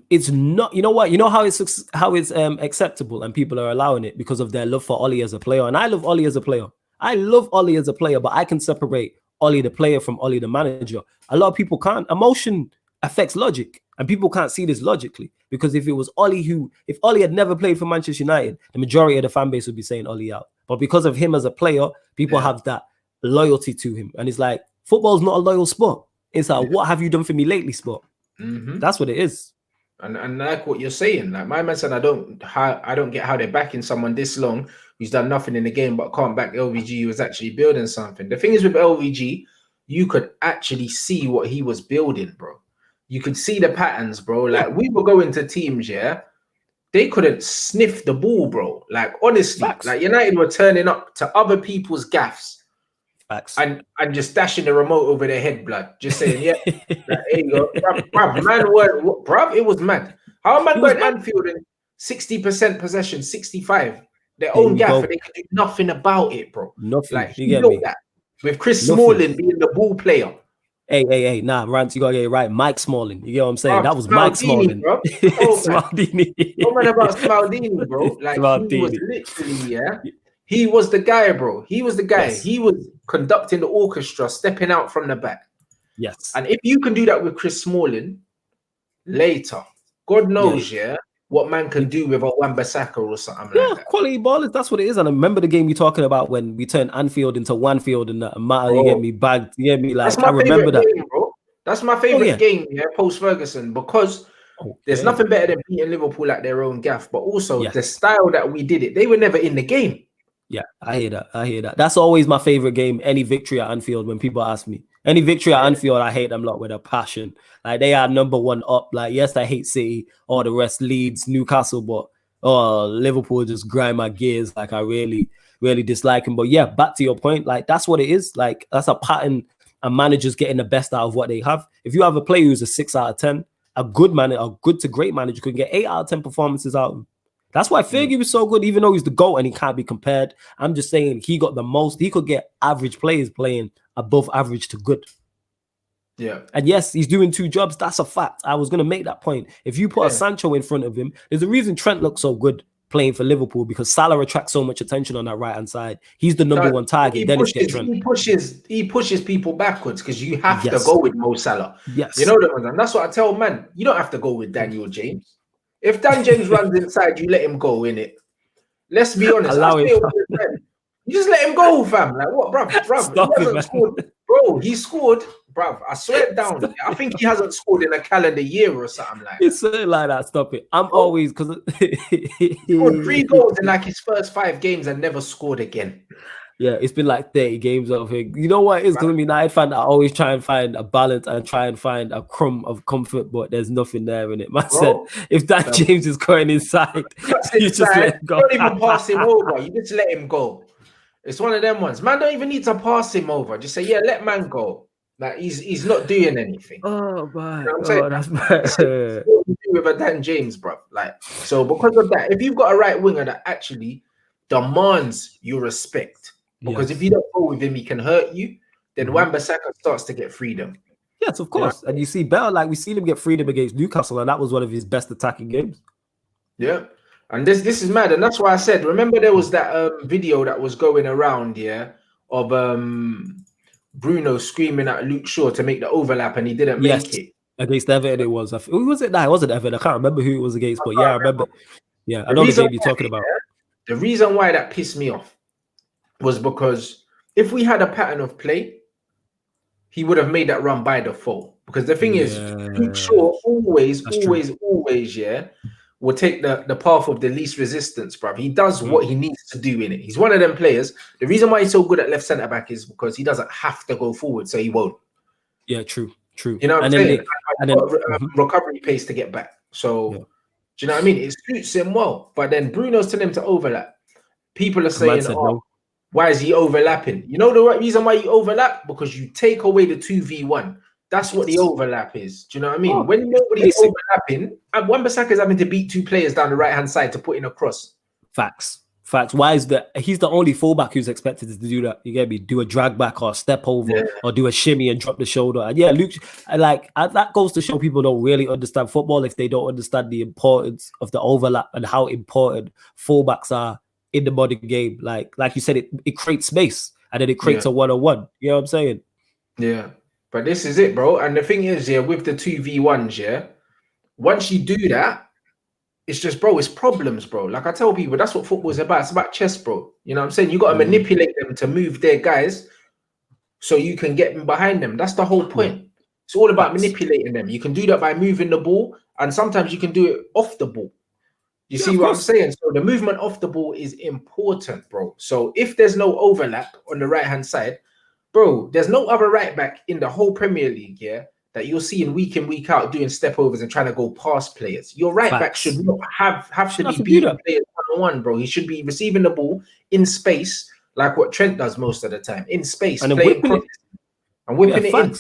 It's not. You know what? You know how it's acceptable and people are allowing it because of their love for Ollie as a player. And I love Ollie as a player. But I can separate Ollie the player from Ollie the manager. A lot of people can't. Emotion affects logic, and people can't see this logically, because if it was if Ollie had never played for Manchester United, the majority of the fan base would be saying Ollie out. But because of him as a player, people have that loyalty to him, and it's like, football's not a loyal sport. It's like, what have you done for me lately sport? That's what it is. And like what you're saying, like my man said, I don't get how they're backing someone this long who's done nothing in the game but can't back LVG, who was actually building something. The thing is with LVG, you could actually see what he was building, bro. You could see the patterns, bro. Like, we were going to teams, they couldn't sniff the ball, bro. Like, honestly, like United were turning up to other people's gaffs and just dashing the remote over their head, blood. Just saying, like, there you go. Bruv, bruv, it was mad. How a man going Anfield in 60% possession, 65, their own gaff, and they could do nothing about it, bro. Nothing. Like, you know that. With Chris Smalling being the ball player. Hey, nah, Rants, you gotta get it right. Mike Smalling. You get what I'm saying? That was Mike Smalling. Bro. Smaldini. What man about Smaldini, bro? Like, he was literally, he was the guy, bro. He was the guy. Yes. He was conducting the orchestra, stepping out from the back. Yes. And if you can do that with Chris Smalling later, God knows, what man can do with a Wan-Bissaka or something like that. Quality ballers, that's what it is. And I remember the game you're talking about when we turned Anfield into Wanfield and that. You get me bagged. You get me? Like, I remember that. Game, bro. That's my favorite game, post-Ferguson, because there's nothing better than beating Liverpool at their own gaff, but also the style that we did it. They were never in the game. Yeah, I hear that. That's always my favorite game, any victory at Anfield. When people ask me, any victory at Anfield, I hate them lot with a passion. Like, they are number one up. Like, yes, I hate City, all the rest, Leeds, Newcastle, but Liverpool just grind my gears. Like, I really, really dislike them. But yeah, back to your point, like, that's what it is. Like, that's a pattern, and managers getting the best out of what they have. If you have a player who's a 6 out of 10, a good to great manager can get 8 out of 10 performances out of him. That's why Fergie was so good, even though he's the GOAT and he can't be compared. I'm just saying he got the most. He could get average players playing above average to good. Yeah. And yes, he's doing 2 jobs. That's a fact. I was going to make that point. If you put a Sancho in front of him, there's a reason Trent looks so good playing for Liverpool, because Salah attracts so much attention on that right-hand side. He's the number one target. Then it's Trent. He pushes people backwards because you have to go with Mo Salah. Yes. You know that, and that's what I tell man. You don't have to go with Daniel James. If Dan James runs inside, you let him go, innit? Let's be honest. You just let him go, fam. Like, what, bruv? He hasn't scored. Bro, he scored. Bruv, I swear it down. I think he hasn't scored in a calendar year or something like that. It's something like that. Stop it. I'm always, because he scored 3 goals in like his first 5 games and never scored again. Yeah, it's been like 30 games of him. You know what? It's going to be United fan. I always try and find a balance and try and find a crumb of comfort, but there's nothing there in it. Man said, if Dan James is going inside, you just let him go. You don't even pass him over. You just let him go. It's one of them ones. Man don't even need to pass him over. Just say, yeah, let man go. Like he's not doing anything. Oh You my, know what I'm saying? oh that's It's what you do with a Dan James, bro. Like, so because of that, if you've got a right winger that actually demands your respect, because if you don't go with him, he can hurt you, then Wan-Bissaka starts to get freedom. Yes, of course. And you see Bell, like we seen him get freedom against Newcastle, and that was one of his best attacking games. Yeah. And this is mad. And that's why I said, remember there was that video that was going around, yeah, of Bruno screaming at Luke Shaw to make the overlap and he didn't make it. Against Everton it was. Who was it? Nah, it wasn't Everton. I can't remember who it was against, but yeah, I remember. Yeah, I know the game you're talking about. The reason why that pissed me off was because if we had a pattern of play, he would have made that run by default. Because the thing is, Luke Shaw always, yeah, will take the path of the least resistance, bruv. He does what he needs to do in it. He's one of them players. The reason why he's so good at left centre back is because he doesn't have to go forward, so he won't. Yeah, true. You know what I'm saying? And then recovery pace to get back. So, do you know what I mean? It suits him well. But then Bruno's telling him to overlap. People are saying, no. Why is he overlapping? You know the right reason why you overlap? Because you take away the 2v1. That's what the overlap is. Do you know what I mean? When nobody's overlapping, and Wan-Bissaka is having to beat two players down the right-hand side to put in a cross. Facts. Why is that? He's the only fullback who's expected to do that. You get me? Do a drag back or a step over or do a shimmy and drop the shoulder. And yeah, Luke, that goes to show people don't really understand football if they don't understand the importance of the overlap and how important fullbacks are in the modern game. Like you said, it creates space and then it creates a one-on-one. You know what I'm saying? Yeah. But this is it, bro. And the thing is, with the 2v1s, once you do that, it's just, bro, it's problems, bro. Like I tell people, that's what football is about. It's about chess, bro. You know what I'm saying? You got to manipulate them to move their guys so you can get them behind them. That's the whole point. It's all about manipulating them. You can do that by moving the ball, and sometimes you can do it off the ball. You see what I'm saying? So the movement off the ball is important, bro. So if there's no overlap on the right-hand side, bro, there's no other right back in the whole Premier League, that you're seeing week in, week out doing step overs and trying to go past players. Your right back should not have to be beating players one-on-one, bro. He should be receiving the ball in space, like what Trent does most of the time, in space, and playing and whipping it in.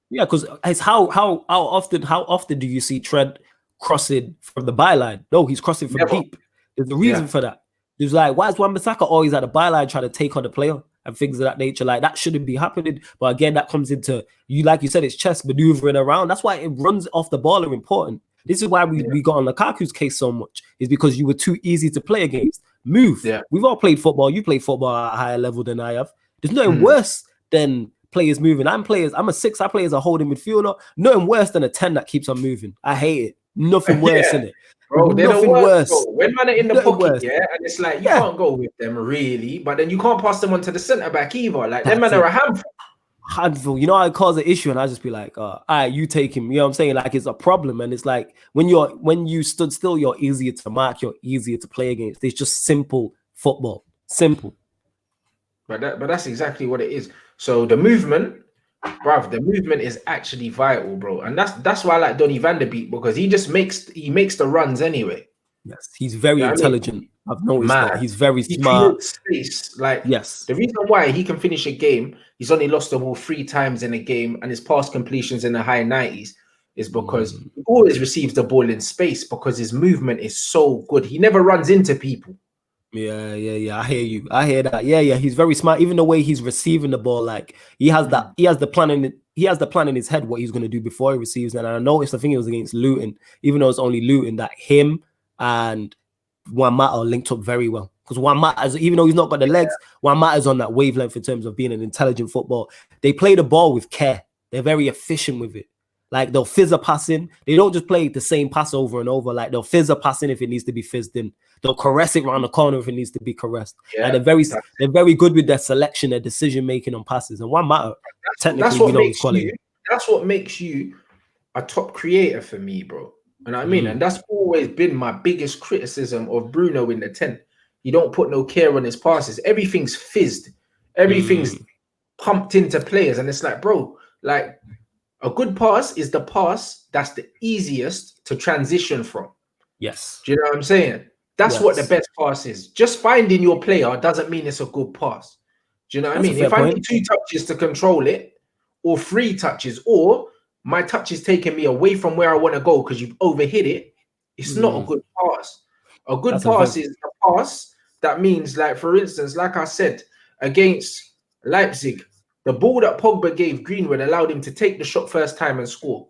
Yeah, because it's how often do you see Trent crossing from the byline? No, he's crossing from deep. There's a reason for that. There's like, why is Wan-Bissaka always at the byline trying to take on the player and things of that nature? Like that shouldn't be happening. But again, that comes into you, like you said, it's chess maneuvering around. That's why it runs off the ball are important. This is why we got on Lukaku's case so much, is because you were too easy to play against. Move. Yeah. We've all played football. You play football at a higher level than I have. There's nothing worse than players moving. I'm a 6. I play as a holding midfielder. Nothing worse than a 10 that keeps on moving. I hate it. Nothing worse in it. Bro, they're nothing worse. Bro. When man are in the pocket, and it's like you can't go with them really, but then you can't pass them on to the centre back either. Like them man are a handful. You know, I cause an issue, and I just be like, all right, you take him. You know what I'm saying? Like it's a problem, and it's like when you stood still, you're easier to mark, you're easier to play against. It's just simple football, simple. But that's exactly what it is. So the movement. Bruv, the movement is actually vital, bro, and that's why I like Donny van der Beek, because he makes the runs anyway. Yes, he's very intelligent. I've noticed that he's very smart. Space, like the reason why he can finish a game, he's only lost the ball 3 times in a game, and his pass completions in the high 90s is because he always receives the ball in space because his movement is so good. He never runs into people. Yeah. I hear you. I hear that. Yeah. He's very smart. Even the way he's receiving the ball, like he has the plan in his head what he's going to do before he receives. And I noticed, I think it was against Luton, even though it's only Luton, that him and Juan Mata linked up very well. Because Juan Mata, even though he's not got the legs, Juan Mata's on that wavelength in terms of being an intelligent football. They play the ball with care. They're very efficient with it. Like they'll fizz a pass in. They don't just play the same pass over and over. Like they'll fizz a pass in if it needs to be fizzed in. They'll caress it around the corner if it needs to be caressed. Yeah, and they're very good with their selection, their decision making on passes. And one matter, technically, that's what makes you a top creator for me, bro. You know what I mean? And that's always been my biggest criticism of Bruno in the 10. You don't put no care on his passes. Everything's fizzed. Everything's pumped into players, and it's like, bro, like. A good pass is the pass that's the easiest to transition from. Yes. Do you know what I'm saying? That's what the best pass is. Just finding your player doesn't mean it's a good pass. Do you know what I That's a mean? fair If I point. need 2 touches to control it, or 3 touches, or my touch is taking me away from where I want to go because you've overhit it, it's not a good pass. A good That's pass is a pass that means, like, for instance, like I said, against Leipzig, the ball that Pogba gave Greenwood allowed him to take the shot first time and score.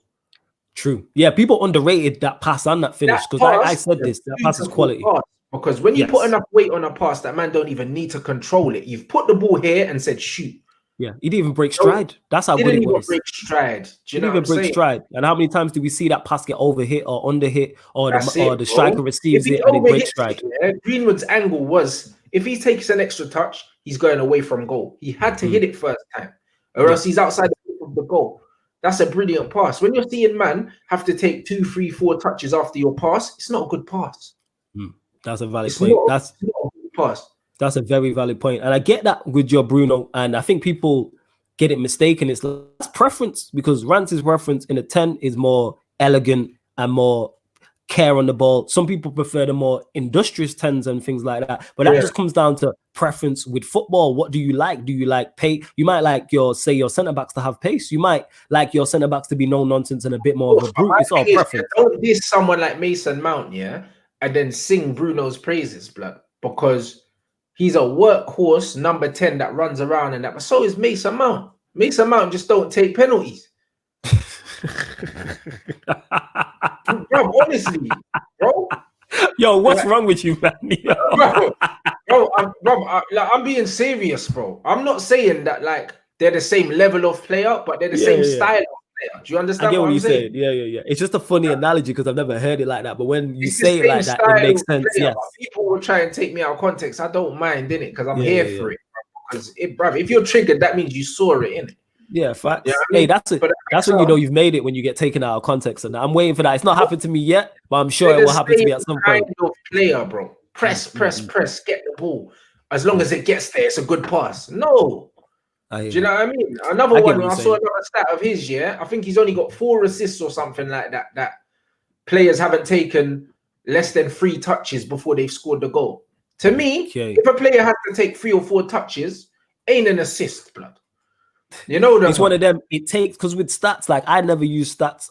True. Yeah, people underrated that pass and that finish, because I said this, that pass is quality. Pass, because when you put enough weight on a pass, that man don't even need to control it. You've put the ball here and said shoot. Yeah, he didn't even break stride. That's how good it was. Break stride. He didn't even break stride. And how many times do we see that pass get overhit or underhit, or the striker receives it and it breaks stride? Greenwood's angle was, if he takes an extra touch, he's going away from goal. He had to hit it first time, or else he's outside of the goal. That's a brilliant pass. When you're seeing man have to take 2, 3, 4 touches after your pass, it's not a good pass. That's a valid point. That's not a good pass. That's a very valid point. And I get that with your Bruno, and I think people get it mistaken. It's less preference, because Rants' preference in a 10 is more elegant and more care on the ball. Some people prefer the more industrious 10s and things like that. But that just comes down to preference with football. What do you like? Do you like pace? You might like your centre-backs to have pace. You might like your centre-backs to be no nonsense and a bit more of a brute. It's all preference. Don't diss someone like Mason Mount, and then sing Bruno's praises, blood, because he's a workhorse number 10 that runs around and that. But so is Mason Mount. Mason Mount just don't take penalties. Bro, honestly, bro. Yo, what's wrong with you, man? I'm being serious, bro. I'm not saying that like they're the same level of player, but they're the same style of player. Do you understand? I get what I'm you saying? Yeah. It's just a funny analogy because I've never heard it like that. But when you say it like that, it makes sense. Yes. People will try and take me out of context. I don't mind, innit? Because I'm here for it. Because if you're triggered, that means you saw it, innit? Yeah, facts. Hey, that's when you know you've made it, when you get taken out of context. And I'm waiting for that. It's not happened to me yet, but I'm sure it will happen to me at some point. Kind of player, bro. Press, get the ball. As long as it gets there, it's a good pass. No. Do you know what I mean? Another one, I saw another stat of his, I think he's only got 4 assists or something like that. That players haven't taken less than 3 touches before they've scored the goal. To me, if a player has to take 3 or 4 touches, ain't an assist, blood. You know, it's one of them. It takes, because with stats, like I never use stats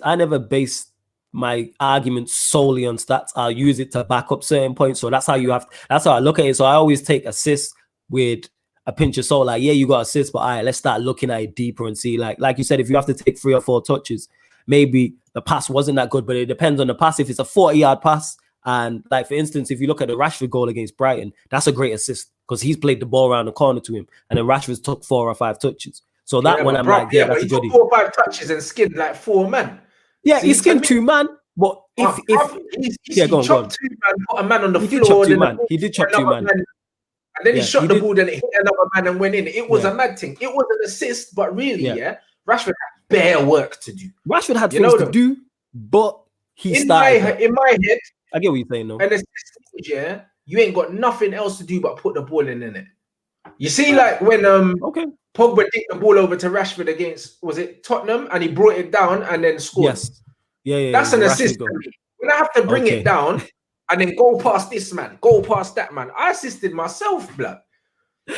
I never base my argument solely on stats. I'll use it to back up certain points. So that's how I look at it. So I always take assists with a pinch of salt. Like, yeah, you got assists, but all right, let's start looking at it deeper and see, like you said, if you have to take 3 or 4 touches, maybe the pass wasn't that good, but it depends on the pass. If it's a 40-yard pass, and like, for instance, if you look at the Rashford goal against Brighton, that's a great assist because he's played the ball around the corner to him, and then Rashford's took 4 or 5 touches. So that one, I'm like, that's a goodie. 4 or 5 touches and skinned like 4 men. Yeah, he skinned 2 man. But he chopped 2 man, put a man on the floor. He did chop 2 man. And then he shot the ball, then it hit another man and went in. It was a mad thing. It was an assist, but really, Rashford had bare work to do. Rashford had things to do, but he started. In my head, I get what you're saying, though. And assist, you ain't got nothing else to do but put the ball in it. You see, like when Pogba dipped the ball over to Rashford against, was it Tottenham, and he brought it down and then scored. Yes. Yeah. That's an assist for me. When I have to bring it down and then go past this man, go past that man, I assisted myself, blood.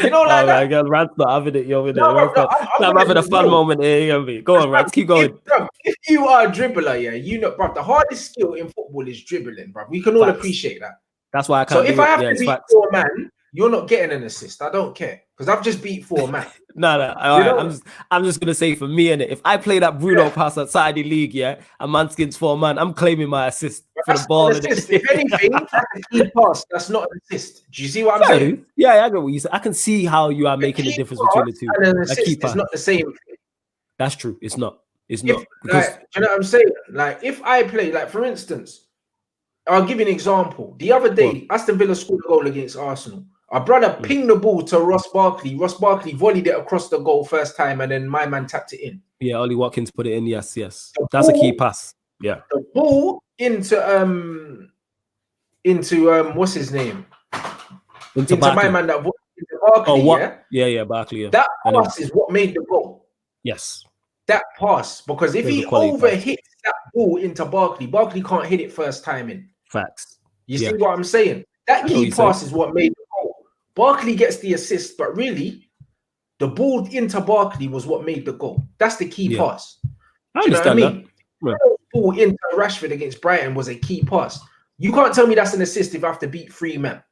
You know, like that. God, Rants not having it, yo. I'm having a fun moment here. Go on, Rants, keep going. If you are a dribbler, you know, bro, the hardest skill in football is dribbling, bro. We can all appreciate that. That's why I can't. So if I have to beat 4 man, you're not getting an assist. I don't care because I've just beat 4 man. No. All right, I'm just gonna say for me, and if I play that Bruno pass outside the league, and man skins 4 man, I'm claiming my assist for the ball. If anything, that's a key pass. That's not an assist. Do you see what I'm saying? Yeah, I get what you say. I can see how you are making the difference between the two. And an assist is not the same thing. That's true. It's not. Because, do you know what I'm saying? Like, if I play, like, for instance, I'll give you an example. The other day, Aston Villa scored a goal against Arsenal. Our brother pinged the ball to Ross Barkley. Ross Barkley volleyed it across the goal first time, and then my man tapped it in. Yeah, Ollie Watkins put it in. Yes. That's a key pass. Yeah. The ball into what's his name? Into my man that into Barkley. Oh, what? Yeah, Barkley. Yeah. That pass is what made the goal. Yes. That pass, because if he overhits that ball into Barkley, Barkley can't hit it first time in. Facts. You see what I'm saying? That key pass is what made the goal. Barkley gets the assist, but really, the ball into Barkley was what made the goal. That's the key pass. I Do you know what I understand mean? that. The ball into Rashford against Brighton was a key pass. You can't tell me that's an assist if I have to beat 3 men.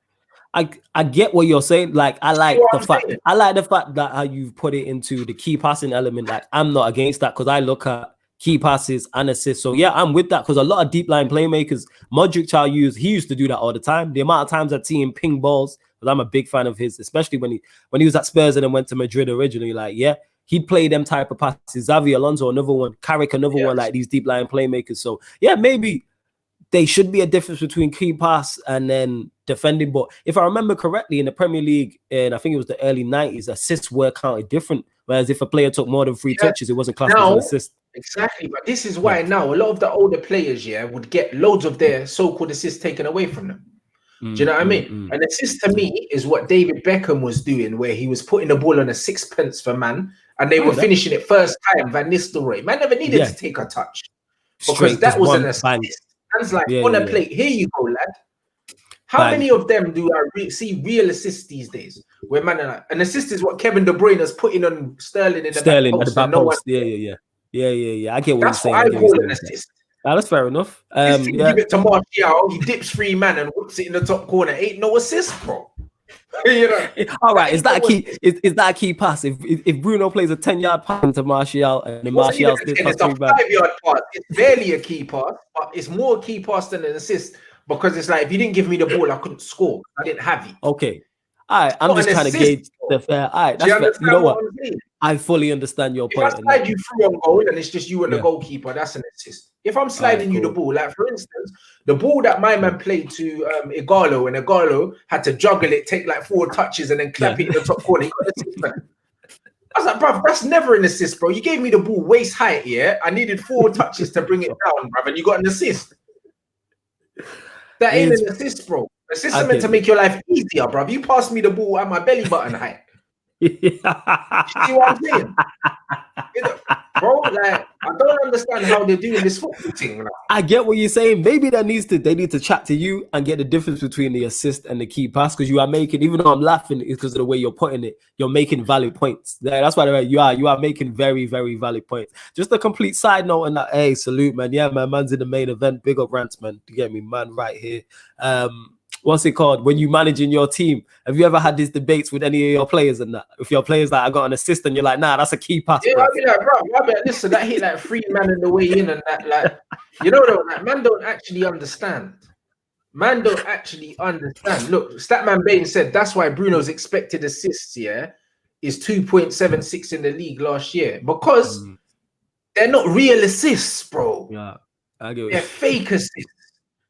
I get what you're saying. Like, I like what the I'm fact saying? I like the fact that how you've put it into the key passing element. Like, I'm not against that because I look at key passes and assists. So yeah, I'm with that because a lot of deep line playmakers, Modric, he used to do that all the time. The amount of times I've seen him ping balls, because I'm a big fan of his, especially when he was at Spurs and then went to Madrid originally. Like, yeah, he'd play them type of passes. Xavi Alonso, another one, Carrick, another one, like these deep line playmakers. So yeah, maybe there should be a difference between key pass and then defending. But if I remember correctly, in the Premier League, and I think it was the early 90s, assists were counted different. Whereas if a player took more than 3 touches, it wasn't classed as an assist. Exactly. But this is why now a lot of the older players, would get loads of their so-called assists taken away from them. Do you know what I mean? An assist to me is what David Beckham was doing, where he was putting the ball on a sixpence for man, and they were finishing it first time. Van Nistelrooy, man, never needed to take a touch because that was an assist. Man's like on a plate. Here you go, lad. How many of them do I see real assists these days? Where man, an assist is what Kevin De Bruyne is putting on Sterling in the back post. Yeah. I get what you're saying. That's what I call an assist. That's fair enough. Give it to Martial. He dips 3 man and whips it in the top corner. Ain't no assist, bro. You know. All right, is that a key? Is that a key pass? If Bruno plays a 10-yard pass into Martial and then Martial it's a 5-yard pass, it's barely a key pass, but it's more a key pass than an assist because it's like if you didn't give me the ball, I couldn't score. I didn't have it. Okay. All right, I'm just trying to gauge the fair. All right, that's fair. You know what? I fully understand your point. If I slide you through on goal and it's just you and the goalkeeper, that's an assist. If I'm sliding you the ball, like for instance, the ball that my man played to Igalo, and Igalo had to juggle it, take like 4 touches, and then clap it in the top corner. He got an assist, man. I was like, bro, that's never an assist, bro. You gave me the ball waist height, I needed 4 touches to bring it down, bro, and you got an assist. That ain't an assist, bro. Assists are meant to make your life easier, bro. You pass me the ball at my belly button height. You see what I'm saying? Bro, like, I don't understand how they're doing this football thing. Like. I get what you're saying. Maybe they need to chat to you and get the difference between the assist and the key pass, because you are making, even though I'm laughing, it's because of the way you're putting it, you're making valid points. That's why you are making very, very valid points. Just a complete side note on that. Hey, salute, man. Yeah, man, man's in the main event. Big up Rants, man. You get me, man, right here. What's it called? When you managing your team, have you ever had these debates with any of your players and that? If your players like, I got an assist, and you're like, nah, that's a key pass. Yeah, I'll be like, bro, listen, that hit like 3 man in the way in, and that, like, you know, like, man don't actually understand. Man don't actually understand. Look, Statman Bain said that's why Bruno's expected assists, is 2.76 in the league last year, because they're not real assists, bro. Yeah, I get it. They're fake assists.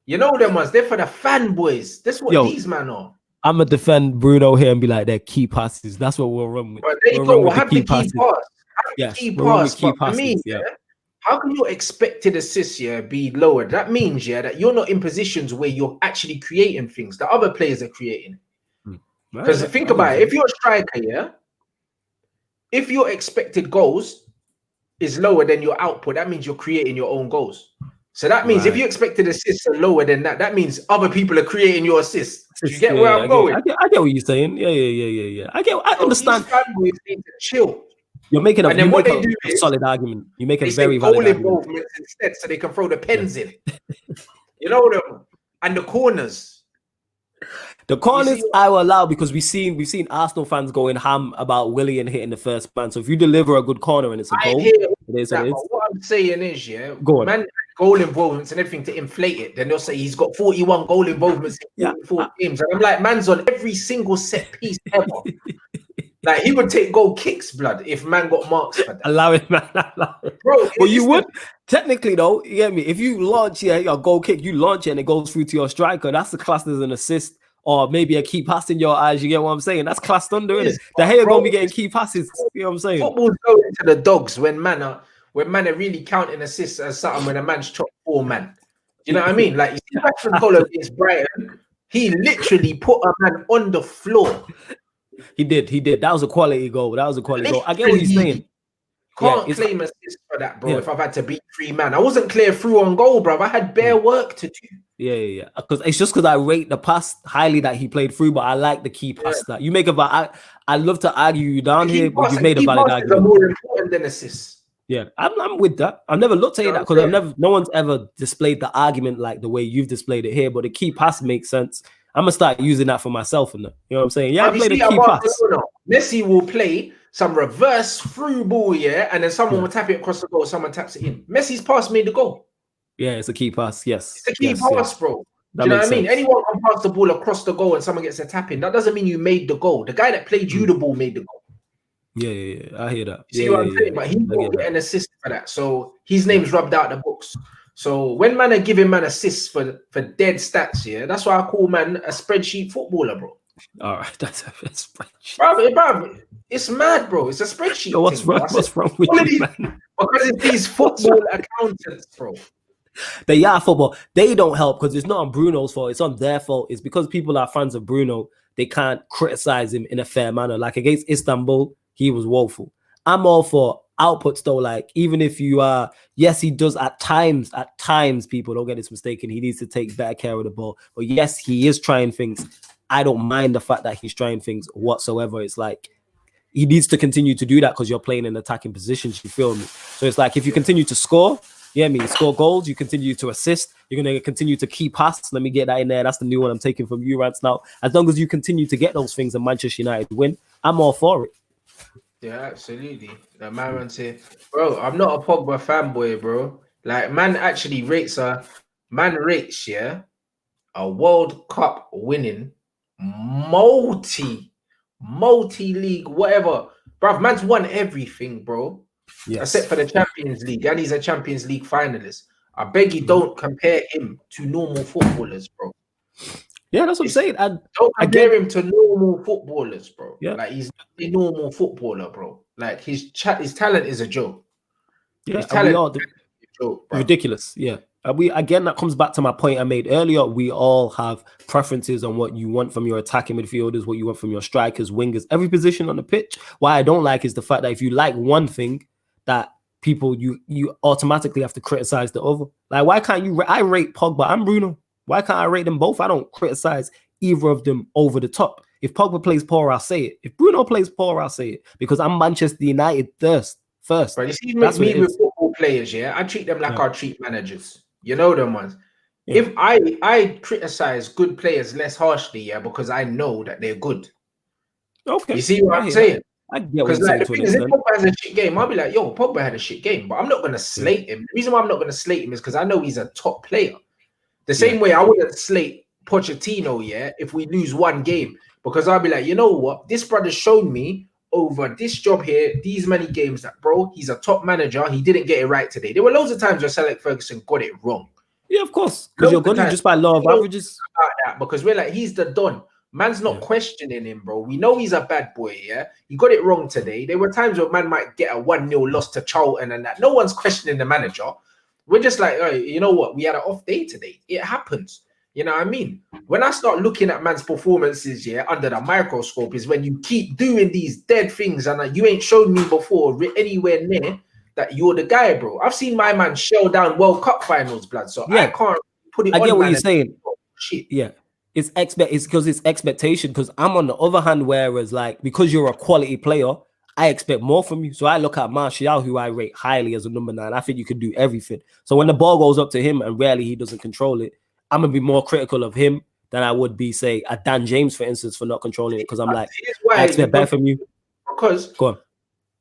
You know them ones, they're for the fanboys. That's what these man are. I'm gonna defend Bruno here and be like, they're key passes. That's what we'll run with. But there you go. We'll have the key pass. Yes, key pass. But for me, how can your expected assists be lower? That means that you're not in positions where you're actually creating things. The other players are creating. Because think about it. If you're a striker, if your expected goals is lower than your output, that means you're creating your own goals. So that means if you expected assists are lower than that, that means other people are creating your assists. Do you get where I'm going? I get what you're saying. Yeah. I understand. These families need to chill. You're making a solid argument. You make a very valid argument. Involvement instead, so they can throw the pens in. You know them, and the corners. The corners I will allow because we've seen Arsenal fans going ham about Willian hitting the first man. So if you deliver a good corner and it's a goal, it is what it is. What I'm saying is, man, goal involvements and everything to inflate it. Then they'll say he's got 41 goal involvements in 4 games, and I'm like, man's on every single set piece ever. Like, he would take goal kicks, blood, if man got marks for that. Allow it, man. Bro, well, you would technically though. You get me? If you launch your goal kick, you launch it and it goes through to your striker. That's the class as an assist. Or maybe a key pass in your eyes. You get what I'm saying? That's classed under, isn't it? The Gea gonna be getting key passes. You know what I'm saying? Football's going to the dogs when man are really counting assists as something when a man's chopped 4 man. You know what I mean? Like, you see Rashford goal against Brighton, he literally put a man on the floor. He did. That was a quality goal. I get what he's saying. Can't claim assist for that, bro. If I've had to beat 3 man, I wasn't clear through on goal, bro. I had bare work to do. Yeah. Because it's just because I rate the pass highly that he played through, but I like the key pass that you make about. I love to argue you down here, but you've made a valid argument. Are more important than assists. Yeah, I'm with that. I've never looked at it that because no one's ever displayed the argument like the way you've displayed it here. But the key pass makes sense. I'm gonna start using that for myself, and you know what I'm saying? Yeah, I played a key pass. Messi will play some reverse through ball, and then someone will tap it across the goal. Someone taps it in. Messi's pass made the goal. Yeah, it's a key pass. Yes, it's a key pass, bro. Do you know what I mean? Anyone can pass the ball across the goal and someone gets a tap in. That doesn't mean you made the goal. The guy that played you the ball made the goal. Yeah. I hear that. See what I'm saying? But he won't get an assist for that. So his name's rubbed out the books. So when man are giving man assists for dead stats, that's why I call man a spreadsheet footballer, bro. All right, that's a spreadsheet. Bro, it's mad, bro. It's a spreadsheet. Yo, what's wrong with you, man? Because it's these football accountants, bro. They are football. They don't help because it's not on Bruno's fault. It's on their fault. It's because people are fans of Bruno. They can't criticize him in a fair manner. Like against Istanbul, he was woeful. I'm all for outputs though. Like even if you are, yes, he does at times, people don't get this mistaken. He needs to take better care of the ball. But yes, he is trying things. I don't mind the fact that he's trying things whatsoever. It's like he needs to continue to do that because you're playing in attacking positions. You feel me? So it's like if you continue to score, score goals, you continue to assist, you're going to continue to keep pass. Let me get that in there. That's the new one I'm taking from you, Rants. Now, as long as you continue to get those things and Manchester United win, I'm all for it. Yeah, absolutely. The man said, bro, I'm not a Pogba fanboy, bro. Like, man actually rates a World Cup winning multi-league, whatever. Bruv, man's won everything, bro. Yes. Except for the Champions League, and he's a Champions League finalist. I beg you, don't compare him to normal footballers, bro. Yeah, that's what I'm saying. Don't compare him to normal footballers, bro. Yeah. Like he's a normal footballer, bro. Like his talent is a joke. Yeah, his talent is a joke, bro. Ridiculous. Yeah. That comes back to my point I made earlier. We all have preferences on what you want from your attacking midfielders, what you want from your strikers, wingers, every position on the pitch. What I don't like is the fact that if you like one thing, that people you automatically have to criticize the other. Like, why can't you? I rate Pogba and Bruno. Why can't I rate them both? I don't criticize either of them over the top. If Pogba plays poor, I'll say it. If Bruno plays poor, I'll say it because I'm Manchester United first. But you see, me with football players, I treat them like I treat managers. You know them ones. Yeah. If I criticize good players less harshly, because I know that they're good. Okay, you see what I'm saying? I get what you're saying. Because the thing is, if Pogba has a shit game, I'll be like, yo, Pogba had a shit game, but I'm not going to slate him. The reason why I'm not going to slate him is because I know he's a top player. The same way I wouldn't slate Pochettino, if we lose one game, because I'll be like, you know what? This brother's shown me over this job here, these many games that, bro, he's a top manager. He didn't get it right today. There were loads of times where Sir Alex Ferguson got it wrong. Yeah, of course. Because you're going to just by law of averages. About that, because we're like, he's the Don. Man's not questioning him, bro. We know he's a bad boy, He got it wrong today. There were times where man might get a 1-0 loss to Charlton and that. No one's questioning the manager. We're just like, hey, you know what? We had an off day today. It happens. You know what I mean? When I start looking at man's performances, under the microscope is when you keep doing these dead things and you ain't shown me before anywhere near that you're the guy, bro. I've seen my man shell down World Cup finals, blood. So I can't put it on. I get what you're saying. Shit. Yeah. It's because it's expectation. Because I'm on the other hand, whereas like because you're a quality player, I expect more from you. So I look at Martial, who I rate highly as a number 9. I think you can do everything. So when the ball goes up to him and rarely he doesn't control it, I'm going to be more critical of him than I would be, say, a Dan James, for instance, for not controlling it. Because I'm like, I expect better from you. Because go on.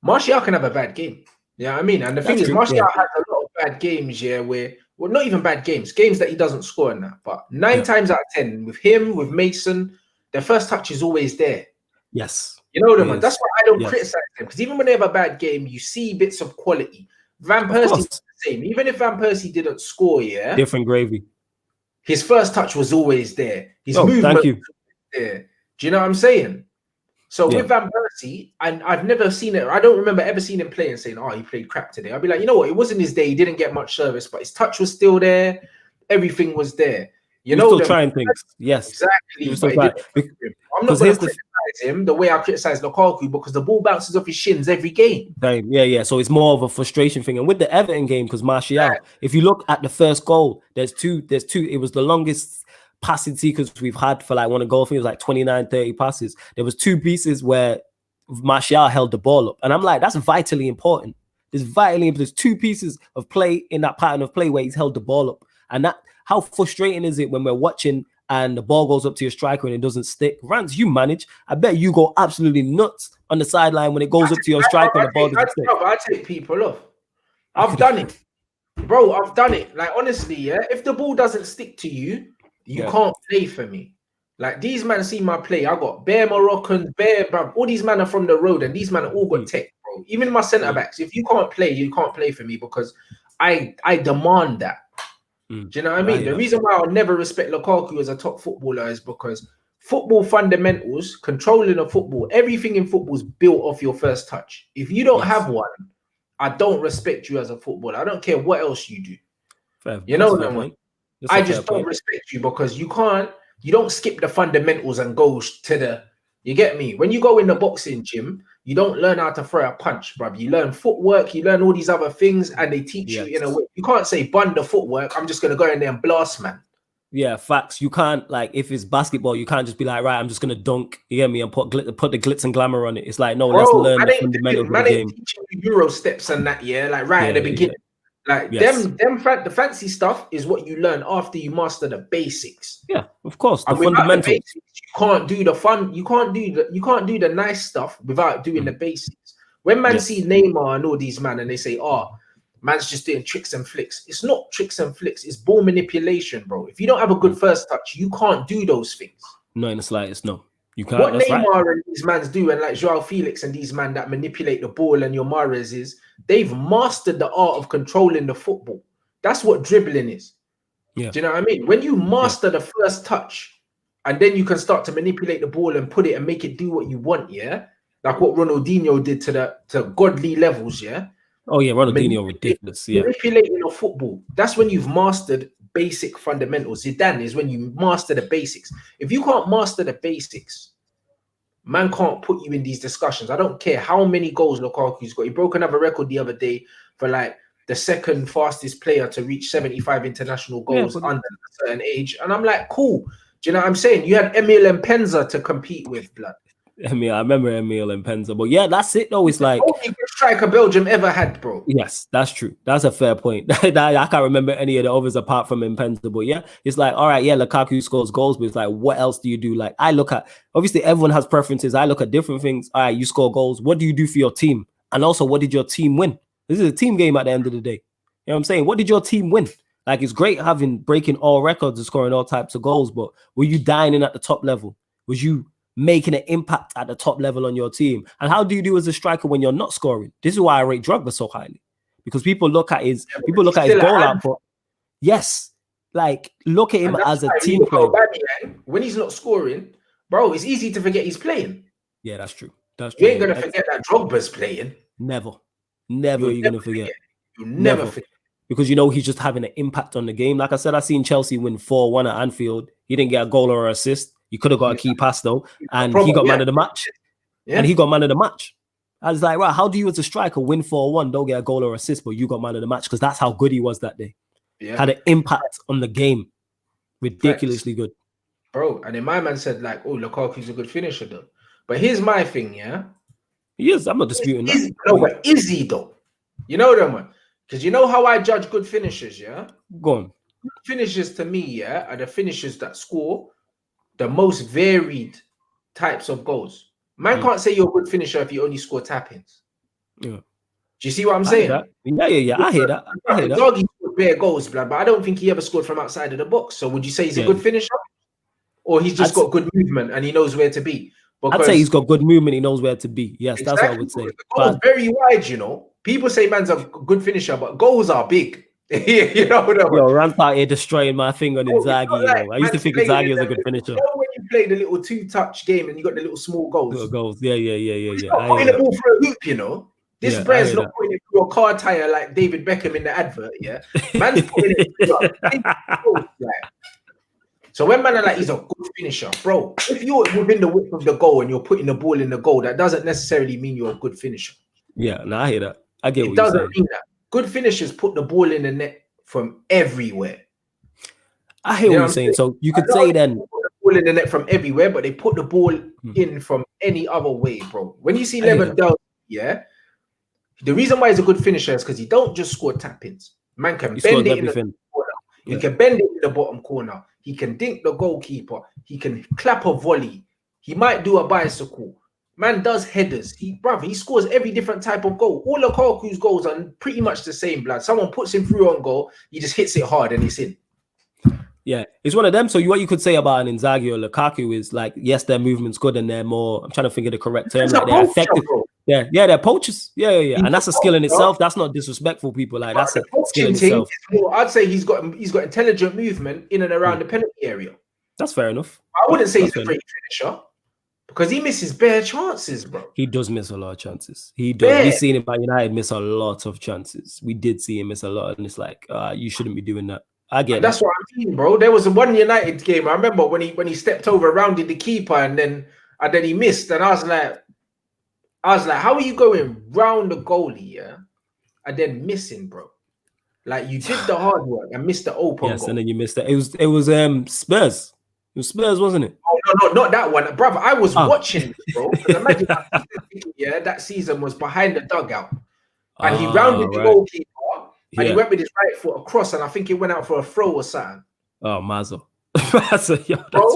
Martial can have a bad game. You know what I mean? And the thing is, Martial has a lot of bad games, where, well, not even bad games that he doesn't score in that. But 9 times out of 10, with him, with Mason, their first touch is always there. Yes. You know them, that's why I don't criticize them. Because even when they have a bad game, you see bits of quality. Van Persie's the same. Even if Van Persie didn't score, different gravy. His first touch was always there. His movement was there. Do you know what I'm saying? So with Van Persie, and I've never seen it. I don't remember ever seeing him play and saying, "Oh, he played crap today." I'd be like, you know what? It wasn't his day. He didn't get much service, but his touch was still there. Everything was there. You know, still trying things. Yes, exactly. I'm not going to criticize him the way I criticize Lukaku because the ball bounces off his shins every game. Yeah. So it's more of a frustration thing. And with the Everton game, because Martial, if you look at the first goal, there's two. It was the longest passing sequence we've had for like one of goal. I think it was like 29, 30 passes. There was two pieces where Martial held the ball up. And I'm like, that's vitally important. There's two pieces of play in that pattern of play where he's held the ball up. And that, how frustrating is it when we're watching and the ball goes up to your striker and it doesn't stick? Rants, you manage. I bet you go absolutely nuts on the sideline when it goes up to your striker and the ball doesn't stick. I take people off. I've done it. Bro, I've done it. Like, honestly, yeah, if the ball doesn't stick to you, you can't play for me. Like, these men see my play. I got bare Moroccans, bro. All these men are from the road and these men are all got tech, bro. Even my centre-backs. If you can't play, you can't play for me because I demand that. Do you know what I mean? The reason why I'll never respect Lukaku as a top footballer is because football fundamentals, controlling a football, everything in football is built off your first touch. If you don't have one, I don't respect you as a footballer. I don't care what else you do. You know what I mean? I just don't respect you because you don't skip the fundamentals and go to the, you get me? When you go in the boxing gym, you don't learn how to throw a punch, bruv. You learn footwork, you learn all these other things, and they teach you in a way. You can't say, bun the footwork, I'm just going to go in there and blast, man. Yeah, facts. You can't, like, if it's basketball, you can't just be like, right, I'm just going to dunk, you get me, and put the glitz and glamour on it. It's like, no, let's learn the fundamentals of the game. Teaching you Euro steps and that, like at the beginning. Like, the fancy stuff is what you learn after you master the basics. Yeah, of course, the fundamentals. The basics, you can't do the fun. You can't do the nice stuff without doing the basics. When man see Neymar and all these man and they say, "Oh, man's just doing tricks and flicks," it's not tricks and flicks. It's ball manipulation, bro. If you don't have a good first touch, you can't do those things. No, in the slightest, no. You can't. What Neymar and these mans do, and like Joao Felix and these man that manipulate the ball and your Mahrez is, they've mastered the art of controlling the football. That's what dribbling is. Yeah. Do you know what I mean? When you master the first touch, and then you can start to manipulate the ball and put it and make it do what you want, like what Ronaldinho did to godly levels, Oh yeah, Ronaldinho ridiculous. Yeah, manipulating the football. That's when you've mastered basic fundamentals. Zidane is when you master the basics. If you can't master the basics, man can't put you in these discussions. I don't care how many goals Lukaku's got. He broke another record the other day for like the second fastest player to reach 75 international goals under a certain age. And I'm like, cool. Do you know what I'm saying? You had Emil and Penza to compete with, blood. I remember Emil and Penza, but yeah, that's it though. It's like only good striker Belgium ever had, bro. Yes, that's true. That's a fair point. I can't remember any of the others apart from Penza, but yeah, it's like, all right, yeah, Lukaku scores goals, but it's like, what else do you do? Like, I look at, obviously everyone has preferences. I look at different things. All right, you score goals. What do you do for your team? And also, what did your team win? This is a team game at the end of the day. You know what I'm saying? What did your team win? Like, it's great breaking all records and scoring all types of goals, but were you dining at the top level? Was you making an impact at the top level on your team? And how do you do as a striker when you're not scoring? This is why I rate Drogba so highly, because people look at his goal output. Yes, like look at him as a team player. When he's not scoring, bro, it's easy to forget he's playing. Yeah, that's true. That's true. You ain't gonna forget that Drogba's playing. Never you're gonna forget. You never forget. Because you know he's just having an impact on the game. Like I said, I seen Chelsea win 4-1 at Anfield. He didn't get a goal or an assist. He could have got a key pass though, and he got man of the match. Yeah. And he got man of the match. I was like, right, how do you as a striker win 4-1, don't get a goal or assist, but you got man of the match? Because that's how good he was that day. Yeah. Had an impact on the game. Ridiculously good. Bro, and then my man said like, oh, Lukaku's a good finisher though. But here's my thing, He is. I'm not disputing that. No, but is he though? You know what I mean? Because you know how I judge good finishers, Go on. Good finishers to me, are the finishers that score the most varied types of goals. Man can't say you're a good finisher if you only score tap-ins. Yeah. Do you see what I'm saying? Yeah. I hear that. Doggy scored bare goals, but I don't think he ever scored from outside of the box. So would you say he's a good finisher? Or he's just got good movement and he knows where to be? I'd say he's got good movement, he knows where to be. Yes, exactly. That's what I would say. The goal's very wide, you know. People say man's a good finisher, but goals are big. You know what I mean? Yo, Rants out here destroying my thing on Inzaghi. Like, I used to think Inzaghi was a good finisher. You know when you play the little two-touch game and you got the little small goals? Little goals. Yeah. He's not putting the ball through a hoop, you know. This brand's not putting it through a car tire like David Beckham in the advert, Man's putting it through a big goal, So when man are like, he's a good finisher, bro. If you're within the width of the goal and you're putting the ball in the goal, that doesn't necessarily mean you're a good finisher. Yeah, no, I hear that. I get It what you're doesn't saying. mean that. Good finishers put the ball in the net from everywhere. I hear what you're saying. So you could say then, put the ball in the net from everywhere, but they put the ball in from any other way, bro. When you see Lewandowski, yeah, the reason why he's a good finisher is because he don't just score tap-ins. Man can bend it in the corner. He can bend it in the bottom corner. He can dink the goalkeeper. He can clap a volley. He might do a bicycle. Man does headers. He scores every different type of goal. All Lukaku's goals are pretty much the same, blood. Someone puts him through on goal, he just hits it hard and it's in. Yeah, it's one of them. So what you could say about an Inzaghi or Lukaku is like, yes, their movement's good and they're more, I'm trying to think of the correct term, like they're effective. Bro. Yeah, they're poachers. Yeah. And that's a skill in itself. That's not disrespectful, people. Like, that's a skill in itself. I'd say he's got intelligent movement in and around the penalty area. That's fair enough. I wouldn't say he's a great finisher because he misses bare chances, bro. He does miss a lot of chances. He does. We've seen him by United miss a lot of chances. We did see him miss a lot, and it's like, you shouldn't be doing that. I get that's what I mean, bro. There was one United game. I remember when he stepped over, rounded the keeper, and then he missed. And I was like, how are you going round the goalie, yeah, and then missing, bro? Like you did the hard work and missed the open goal. And then you missed it. It was Spurs. It was Spurs, wasn't it? Oh no, not that one, brother. I was watching this, bro. Imagine that season was behind the dugout, and he rounded the goalkeeper. And he went with his right foot across, and I think he went out for a throw or something. Oh, Mazo. That's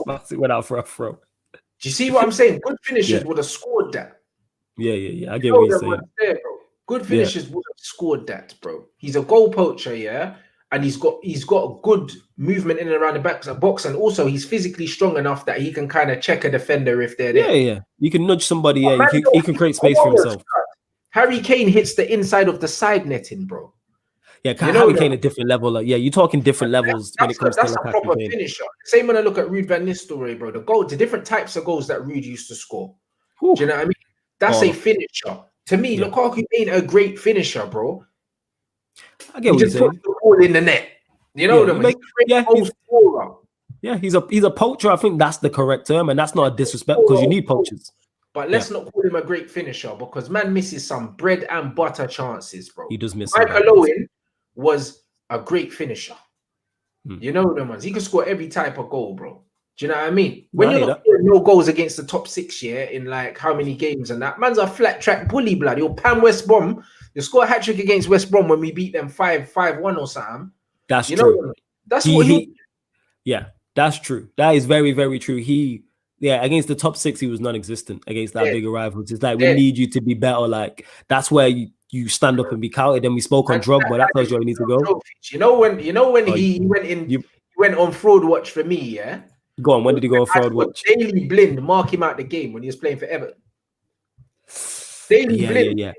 massive. Went out for a throw. Do you see what I'm saying? Good finishers would have scored that. Yeah. I get what you're saying. There, bro. Good finishers would have scored that, bro. He's a goal poacher, yeah? And he's got a good movement in and around the box, and also he's physically strong enough that he can kind of check a defender if they're there. Yeah. You can nudge somebody, he can create space for himself. Harry Kane hits the inside of the side netting, bro. Yeah, Harry Kane a different level. You're talking different levels when it comes to a proper finisher. Same when I look at Ruud van Nistelrooy, bro. The different types of goals that Ruud used to score. Do you know what I mean? That's a finisher. To me, Lukaku ain't a great finisher, bro. I get what you're saying. Puts the ball in the net. You know what I mean? He's a poacher. I think that's the correct term, and that's not a disrespect because you need poachers. But let's not call him a great finisher because man misses some bread and butter chances, bro. He does miss. Michael Owen was a great finisher. You know them ones. He could score every type of goal, bro. Do you know what I mean? When you're not scoring no goals against the top 6 in like how many games and that, man's a flat track bully, blood. You'll pan West Brom. You score a hat-trick against West Brom when we beat them 5-1 or something. That's true. That's what he yeah, that's true. That is very, very true. Against the top 6, he was non-existent against that bigger rivals. It's like, we need you to be better. Like, that's where you stand up and be counted. Then we spoke on Drogba. That tells you where you need to go. You know when he went on fraud watch for me, yeah? Go on, when did he go on fraud watch? Daily Blind mark him out the game when he was playing for Everton. Daily Blind. Yeah.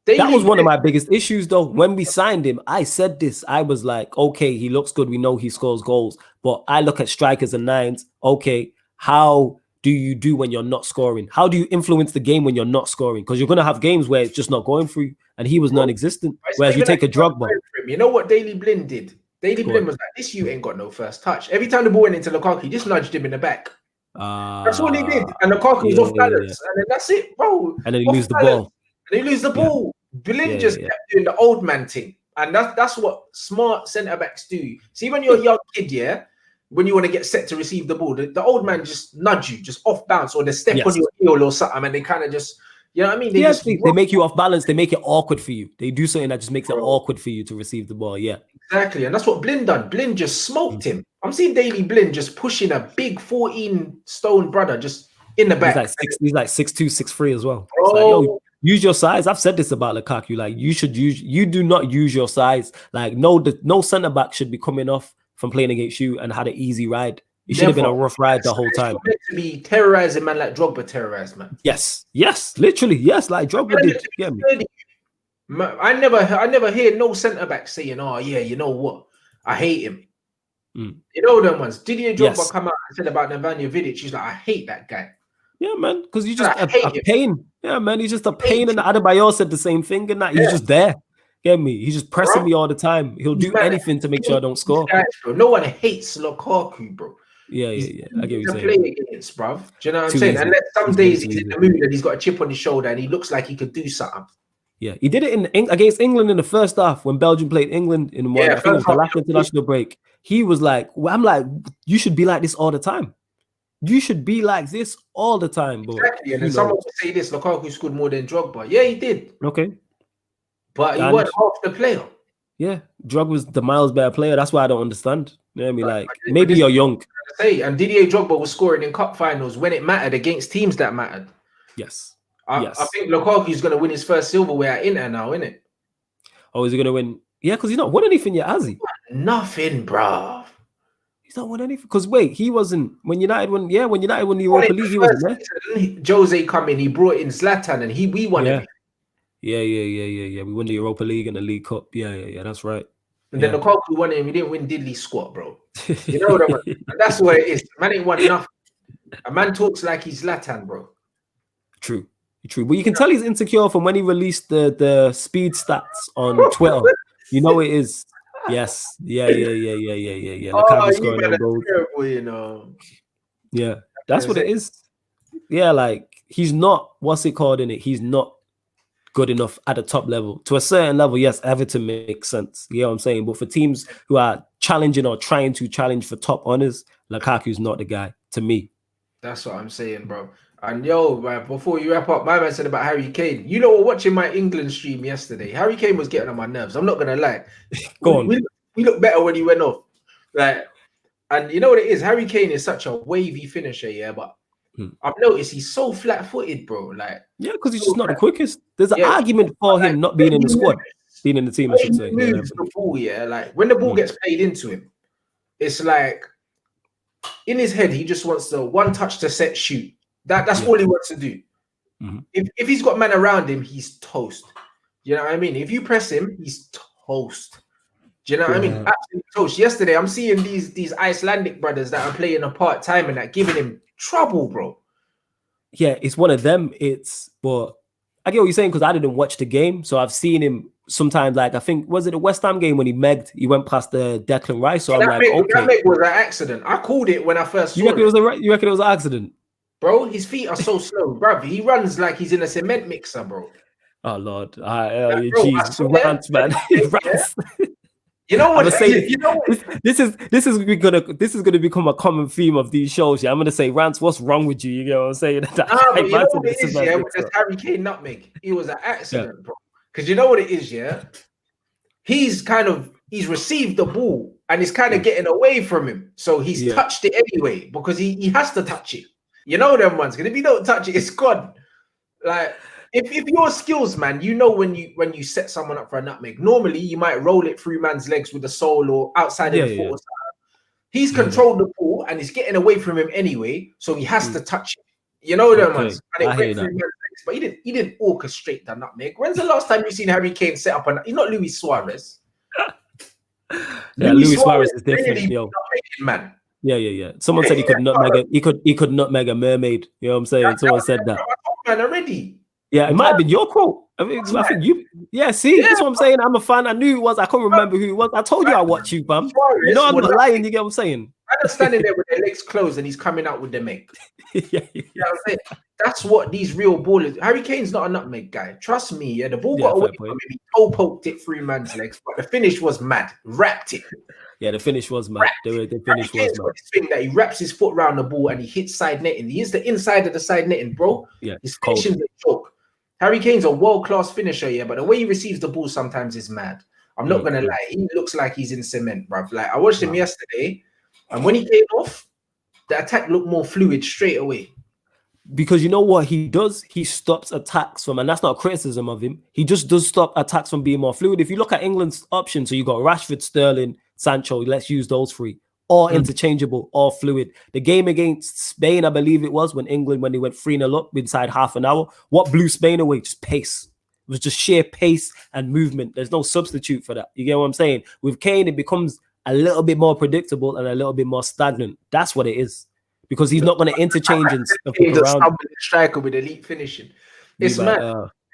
That was one of my biggest issues, though. When we signed him, I said this. I was like, okay, he looks good. We know he scores goals. But I look at strikers and nines. Okay, how do you do when you're not scoring? How do you influence the game when you're not scoring? Because you're going to have games where it's just not going for you. And he was non-existent. Whereas you take a Drogba. You know what Daily Blind did? Daily Blind was like, this you ain't got no first touch. Every time the ball went into Lukaku, he just nudged him in the back. That's all he did. And Lukaku was off balance. And then that's it, bro. And then he lose the ball. And he lose the ball. Blind just kept doing the old man thing. And that's what smart centre-backs do. See, when you're a young kid, when you want to get set to receive the ball, the old man just nudge you, just off bounce, or they step on your heel or something, and they kind of just, you know what I mean? They make you off balance. They make it awkward for you. They do something that just makes it awkward for you to receive the ball. Yeah, exactly. And that's what Blind done. Blind just smoked him. I'm seeing Daily Blind just pushing a big 14-stone brother just in the back. He's like 6'2", 6'3" as well. It's like, yo, use your size. I've said this about Lukaku. Like, you do not use your size. Like, no centre back should be coming off from playing against you and had an easy ride. It should have been a rough ride the whole time. Meant to be terrorizing man like Drogba terrorized, man. Yes, literally, yes, like Drogba did. Yeah, I never hear no centre back saying, "Oh yeah, you know what? I hate him." You know them ones. Didier Drogba come out and said about Nemanja Vidic. He's like, "I hate that guy." Yeah, man, because you just a pain. Yeah, man, he's just a pain. And Adebayor said the same thing, and that he's just there. Get me? He's just pressing me all the time. He'll do anything to make sure I don't score. Guys, bro. No one hates Lukaku, bro. Yeah. I get what you're saying. Play against, bruv. Do you know what I'm saying? And some days he's in the mood and he's got a chip on his shoulder and he looks like he could do something. Yeah, he did it against England in the first half when Belgium played England in one. I think it was the last international break. He was like, I'm like, you should be like this all the time. You should be like this all the time, bro. Exactly. And then someone would say this: Lukaku scored more than Drogba. Yeah, he did. Okay, but he wasn't half the player. Yeah, Drogba was the miles better player. That's why I don't understand. You know what I mean? Like, maybe you're young. And Didier Drogba was scoring in cup finals when it mattered against teams that mattered. Yes. I think Lukaku's going to win his first silverware at Inter now, isn't it? Oh, is he going to win? Yeah, because he's not won anything yet, has he? Nothing, bro. He's not won anything. Because wait, he wasn't when United won. Yeah, when United won the Europa League, he wasn't there. Jose come in, he brought in Zlatan, and we won it. Yeah. We won the Europa League and the League Cup. Yeah. That's right. And then Lukaku won it, and we didn't win diddly squat, bro. You know what I mean? That's what it is. Man ain't won nothing. A man talks like he's Zlatan, bro. True. But you can tell he's insecure from when he released the speed stats on Twitter. You know it is. Yes. Yeah. Lukaku's scoring on goals. Terrible, you know. Yeah, that's what it is. Yeah, like he's not. What's it called in it? He's not good enough at the top level. To a certain level, yes, Everton makes sense. You know what I'm saying? But for teams who are challenging or trying to challenge for top honors, Lukaku's not the guy to me. That's what I'm saying, bro. And yo, man, before you wrap up, my man said about Harry Kane. You know, watching my England stream yesterday, Harry Kane was getting on my nerves. I'm not gonna lie. Go on. We looked better when he went off. Like, and you know what it is? Harry Kane is such a wavy finisher, yeah. But I've noticed he's so flat-footed, bro. Like, yeah, because he's just not the quickest. There's an argument for him not being in the squad, being in the team, I should say. Moves the ball, like when the ball gets played into him, it's like in his head he just wants the one touch to set shoot. That's all he wants to do. If he's got men around him, he's toast. You know what I mean? If you press him, he's toast. Do you know what I mean? Absolutely toast. Yesterday, I'm seeing these Icelandic brothers that are playing a part-time and that giving him trouble, bro. Yeah, it's one of them. But I get what you're saying because I didn't watch the game. So I've seen him sometimes, like, I think, was it a West Ham game when he went past the Declan Rice? So I'm like, okay. That meg was an accident. I called it when I first saw it. You reckon it was an accident? Bro, his feet are so slow, bro. He runs like he's in a cement mixer, bro. Oh, Lord. Jeez. Rants, man. Rants. You know what? This is gonna become a common theme of these shows. Yeah, I'm gonna say, Rants, what's wrong with you? You know what I'm saying? But you know what it is, yeah. With this Harry Kane nutmeg, it was an accident, bro. Because you know what it is, yeah. He's received the ball and it's kind of getting away from him, so he's touched it anyway because he has to touch it. You know them ones. Because if you don't touch it, it's gone. Like. If your skills, man, you know when you set someone up for a nutmeg, normally you might roll it through man's legs with the sole or outside of the foot. He's controlled the ball and he's getting away from him anyway, so he has to touch it. You know them ones. And it went through man's legs, but he didn't orchestrate the nutmeg. When's the last time you've seen Harry Kane set up he's not Luis Suarez. Luis Suarez is different, yo. Man. Yeah. Someone said he could nutmeg a mermaid. You know what I'm saying? Someone said that. Man, already. Yeah, it might have been your quote. I think you. Yeah, see, that's what I'm saying. I'm a fan. I knew it was. I can't remember who it was. I told you I watch you, fam. You know I'm not lying. You get what I'm saying? I'm standing there with their legs closed and he's coming out with the meg. You know what I'm saying? That's what these real ballers. Harry Kane's not a nutmeg guy. Trust me. Yeah, the ball got away from him. He toe poked it through man's legs, but the finish was mad. Wrapped it. Yeah, the finish was mad. The finish was mad. This thing that he wraps his foot around the ball and he hits side netting. He hits the inside of the side netting, bro. Yeah, his finishing's a joke. Harry Kane's a world-class finisher, yeah, but the way he receives the ball sometimes is mad. I'm not gonna lie, he looks like he's in cement, bruv. Like I watched him yesterday, and when he came off, the attack looked more fluid straight away. Because you know what he does? He stops attacks from, and that's not a criticism of him. He just does stop attacks from being more fluid. If you look at England's options, so you got Rashford, Sterling, Sancho. Let's use those three. All interchangeable, all fluid. The game against Spain, I believe it was, when they went 3-0 up inside half an hour. What blew Spain away? Just pace. It was just sheer pace and movement. There's no substitute for that. You get what I'm saying? With Kane, it becomes a little bit more predictable and a little bit more stagnant. That's what it is. Because he's not going to interchange and stuff around. A striker with elite finishing. It's mad.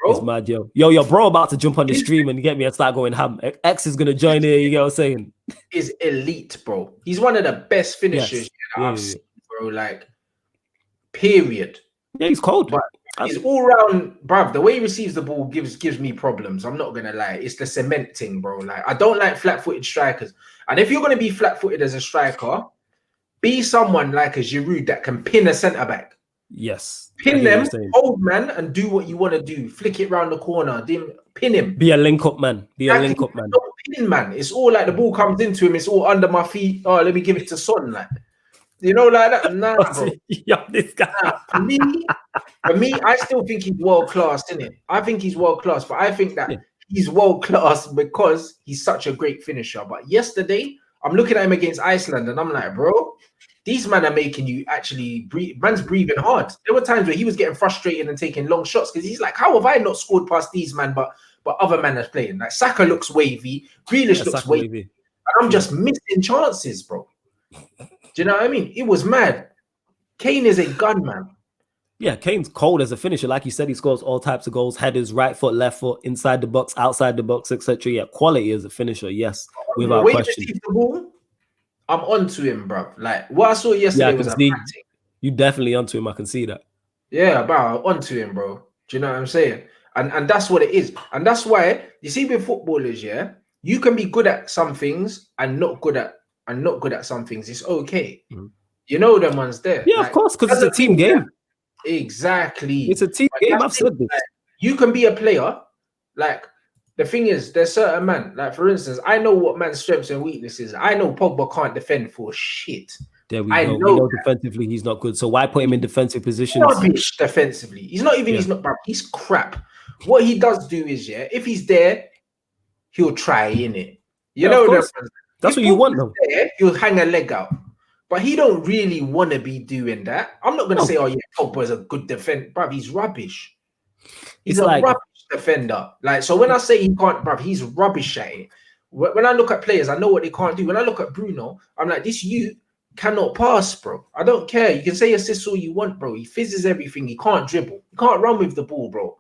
It's mad, yo. Yo, bro, about to jump on the stream and get me and start going ham. X is gonna join here. You get what I'm saying? Is elite, bro. He's one of the best finishers I've seen, bro. Like, period. Yeah, he's cold. But he's all round, bruv. The way he receives the ball gives me problems. I'm not gonna lie. It's the cement thing, bro. Like, I don't like flat-footed strikers. And if you're gonna be flat-footed as a striker, be someone like a Giroud that can pin a centre back. Yes. Pin them, hold man, and do what you want to do. Flick it round the corner, pin him. Be a link-up man. Be a link-up man. Don't pin, man. It's all like the ball comes into him. It's all under my feet. Oh, let me give it to Son, like. You know, like that. Nah, bro. Yo, this guy. Nah, for me, I still think he's world class, innit? I think he's world class, but I think that he's world class because he's such a great finisher. But yesterday, I'm looking at him against Iceland, and I'm like, bro, these men are making you actually breathe. Man's breathing hard. There were times where he was getting frustrated and taking long shots because he's like, how have I not scored past these men, but other men are playing? Like, Saka looks wavy, Grealish looks wavy. And I'm just missing chances, bro. Do you know what I mean? It was mad. Kane is a gun, man. Yeah, Kane's cold as a finisher. Like you said, he scores all types of goals, headers, right foot, left foot, inside the box, outside the box, etc. Yeah, quality as a finisher, yes, without question. The ball, I'm onto him, bro. Like, what I saw yesterday was a thing. You definitely onto him. I can see that. Yeah, bro, onto him, bro. Do you know what I'm saying? And that's what it is. And that's why you see with footballers, yeah, you can be good at some things and not good at some things. It's okay. Mm-hmm. You know them ones there. Yeah, like, of course, because it's a team game. Exactly. It's a team game. I've said this. Like, you can be a player. Like, the thing is, there's certain man. Like, for instance, I know what man's strengths and weaknesses. I know Pogba can't defend for shit. There we go. We know defensively he's not good. So why put him in defensive positions? Rubbish defensively. He's not even. He's not. He's crap. What he does do is, yeah, if he's there, he'll try in it. You know that's what you want, though. He'll hang a leg out. But he don't really want to be doing that. I'm not going to say, oh, yeah, Pogba is a good defender. Bruv, he's rubbish. He's a rubbish defender. Like, so when I say he can't, bruv, he's rubbish at it. When I look at players, I know what they can't do. When I look at Bruno, I'm like, this you cannot pass, bro. I don't care. You can say assist all you want, bro. He fizzes everything. He can't dribble. He can't run with the ball, bro.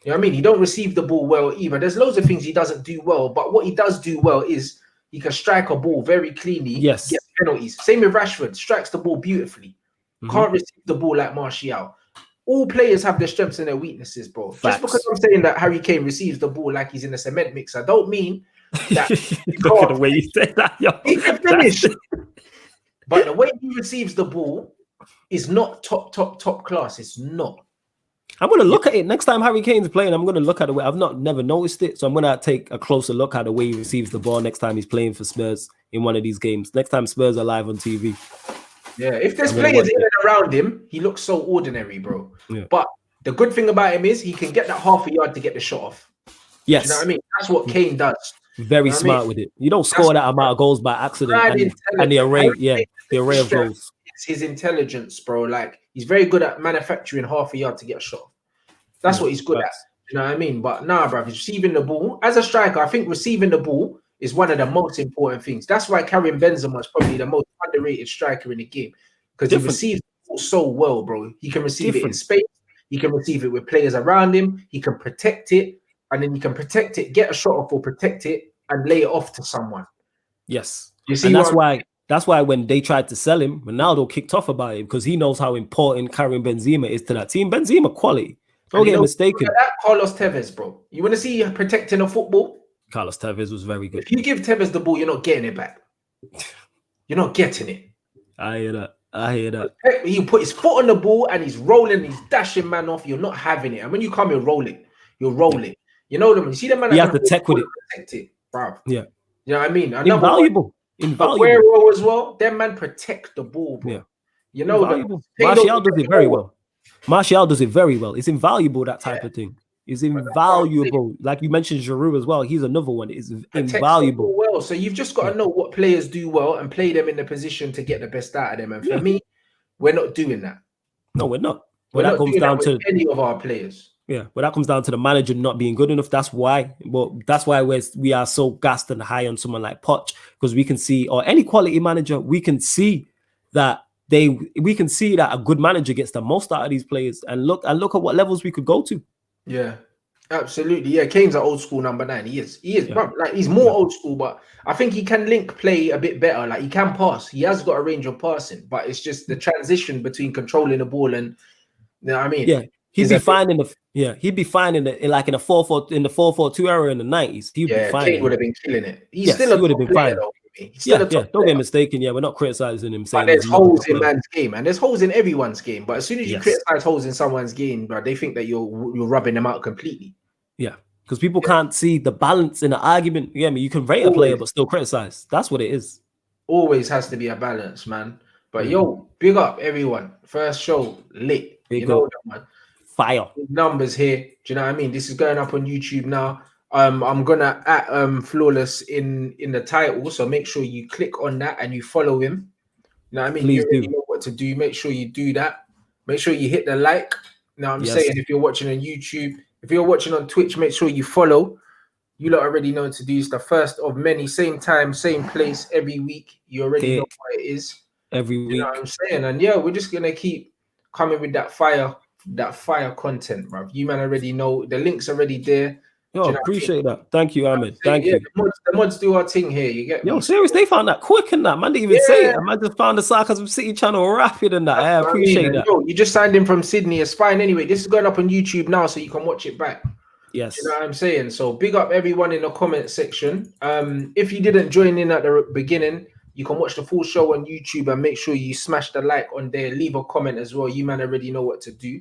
You know what I mean? He don't receive the ball well either. There's loads of things he doesn't do well. But what he does do well is he can strike a ball very cleanly. Yes. Get penalties. Same with Rashford. Strikes the ball beautifully. Mm-hmm. Can't receive the ball like Martial. All players have their strengths and their weaknesses, bro. Facts. Just because I'm saying that Harry Kane receives the ball like he's in a cement mixer, don't mean that look at the way you say that, yo. He can finish. But the way he receives the ball is not top class. It's not. I'm going to look at it next time Harry Kane's playing. I'm going to look at the way. I've never noticed it, so I'm going to take a closer look at the way he receives the ball next time he's playing for Spurs in one of these games. Next time Spurs are live on TV. Yeah, if there's players in and around him, he looks so ordinary, bro. Yeah. But the good thing about him is he can get that half a yard to get the shot off. Yes. Do you know what I mean? That's what Kane does. Very smart with it. You don't score that amount of goals by accident. And the array, the array of goals. It's his intelligence, bro. Like, he's very good at manufacturing half a yard to get a shot. That's what he's good at. You know what I mean? But nah, bro, he's receiving the ball. As a striker, I think receiving the ball is one of the most important things. That's why Karim Benzema is probably the most underrated striker in the game. Because he receives the ball so well, bro. He can receive it in space. He can receive it with players around him. He can protect it. And then he can protect it, get a shot off or protect it and lay it off to someone. Yes. You see, and that's why when they tried to sell him, Ronaldo kicked off about it because he knows how important Karim Benzema is to that team. Benzema quality. Don't get mistaken. That Carlos Tevez, bro. You want to see protecting a football? Carlos Tevez was very good. If you give Tevez the ball, you're not getting it back. You're not getting it. I hear that. He put his foot on the ball and he's rolling, he's dashing man off. You're not having it. And when you come, you're rolling. You're rolling. You know them. You see the man. You have to tech with it. Protect it, bro. Yeah. You know what I mean? Invaluable. Aguero as well. Them man protect the ball, bro. Yeah. You know them. Martial does it very well. Martial does it very well. It's invaluable, that type of thing. It's invaluable. Like you mentioned Giroud as well. He's another one. It's invaluable. Well, so you've just got to know what players do well and play them in the position to get the best out of them. And for me, we're not doing that. No, we're not. But that comes down to any of our players. Yeah, but that comes down to the manager not being good enough. That's why. But that's why we are so gassed and high on someone like Poch, because we can see, or any quality manager, we can see that a good manager gets the most out of these players. And look at what levels we could go to. Yeah. Absolutely, yeah. Kane's an old school number 9. He is, Yeah. bro. Like he's more Yeah. old school, but I think he can link play a bit better. Like he can pass. He has got a range of passing, but it's just the transition between controlling the ball and, you know what I mean? Yeah, he'd Is be a bit, fine in he'd be fine in like in a 4-4 in the 4-4-2 era in the 90s. He'd be yeah. fine Kane in would that. have been killing it. He's Yes, still a he would have top been player fine. though. He's still Yeah, a top yeah. Don't player. get mistaken. Yeah, we're not criticizing him But saying there's he's not a holes top in player. man's game, and there's holes in everyone's game. But as soon as you Yes. criticize holes in someone's game, bro, they think that you're rubbing them out completely. Yeah, because people can't see the balance in the argument. You get me? You can rate a player but still criticize. That's what it is. Always has to be a balance, man. But Mm. yo, big up everyone. First show lit. Big You know up. that, man. Fire. Numbers here. Do you know what I mean? This is going up on YouTube now. I'm gonna at Flawless in the title, so make sure you click on that and you follow him. You know what I mean? Please You already do. know what to do. Make sure you do that. Make sure you hit the like. You know what I'm Yes. saying? If you're watching on YouTube, if you're watching on Twitch, make sure you follow. You lot already know to do. It's the first of many. Same time, same place every week. You already know what it is. Every You know what week. I'm saying? And yeah, we're just gonna keep coming with that fire content, bro. You man already know the link's already there. Yo, appreciate that. Thank you, Ahmed. Thank Yeah, you. the mods do our thing here. You get Yo, me? seriously, they found that quick and that. Man didn't even say it. I just found the Sarcasm City channel rapid and that. I appreciate that. Yo, you just signed in from Sydney. It's fine anyway. This is going up on YouTube now, so you can watch it back. Yes. You know what I'm saying? So big up everyone in the comment section. If you didn't join in at the beginning, you can watch the full show on YouTube and make sure you smash the like on there. Leave a comment as well. You man already know what to do.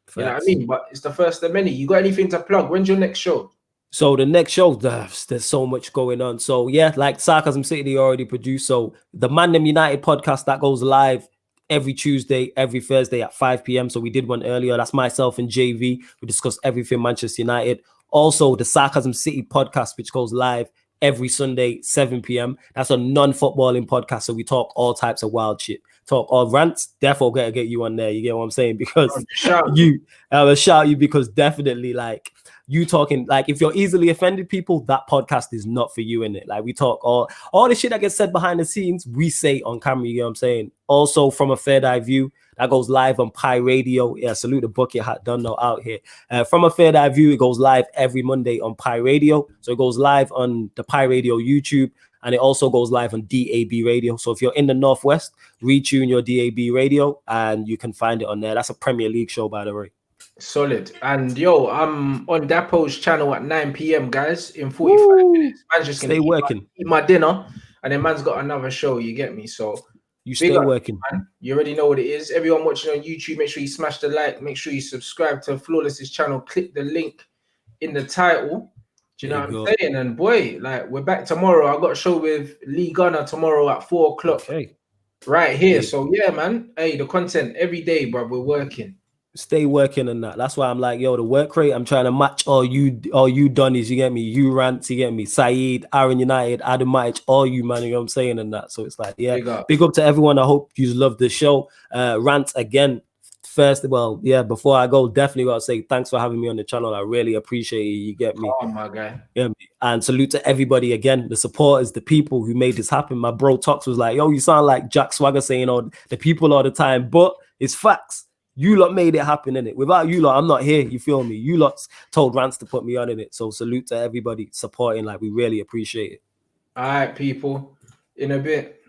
Facts. You know what I mean? But it's the first of many. You got anything to plug? When's your next show? So the next show, there's so much going on. So yeah, like Sarcasm City, they already produced. So the Man Them United podcast that goes live every Tuesday, every Thursday at 5 p.m. So we did one earlier. That's myself and JV. We discuss everything Manchester United. Also, the Sarcasm City podcast, which goes live every Sunday, 7 p.m. That's a non-footballing podcast. So we talk all types of wild shit. Talk all rants. Therefore, gotta get you on there. You get what I'm saying? Because I will shout you because definitely like you talking, like if you're easily offended people, that podcast is not for you, in it. Like we talk all the shit that gets said behind the scenes, we say on camera, you know what I'm saying? Also from a Third Eye View, that goes live on Pi Radio. Yeah, salute the bucket hat done no out here. From a Third Eye View, it goes live every Monday on Pi Radio. So it goes live on the Pi Radio YouTube, and it also goes live on DAB Radio. So if you're in the Northwest, retune your DAB radio and you can find it on there. That's a Premier League show, by the way. Solid. And yo, I'm on Dapo's channel at 9 p.m. guys, in 45 minutes. Man's just gonna eat my dinner, and then man's got another show. You get me? So you stay working, man. You already know what it is. Everyone watching on YouTube, make sure you smash the like, make sure you subscribe to Flawless's channel, click the link in the title. Do you know what I'm saying? And boy, like we're back tomorrow. I got a show with Lee Gunner tomorrow at 4 o'clock. Okay. Right here. So yeah, man. Hey, the content every day, bro. We're working. Stay working on that. That's why I'm like, yo, the work rate, I'm trying to match all you Donnies, you get me? You Rants, you get me? Saeed, Aaron United, Adam Matic, all you, man, you know what I'm saying? And that. So it's like, yeah, big up to everyone. I hope you love the show. Rants again. First, well, yeah, before I go, definitely gotta say thanks for having me on the channel. I really appreciate it. You get me? Oh my guy. Yeah, and salute to everybody again. The supporters, the people who made this happen. My bro Tox was like, yo, you sound like Jack Swagger saying all the people all the time, but it's facts. You lot made it happen, innit? Without you lot, I'm not here. You feel me? You lot told Rants to put me on in it. So salute to everybody supporting. Like, we really appreciate it. All right, people. In a bit.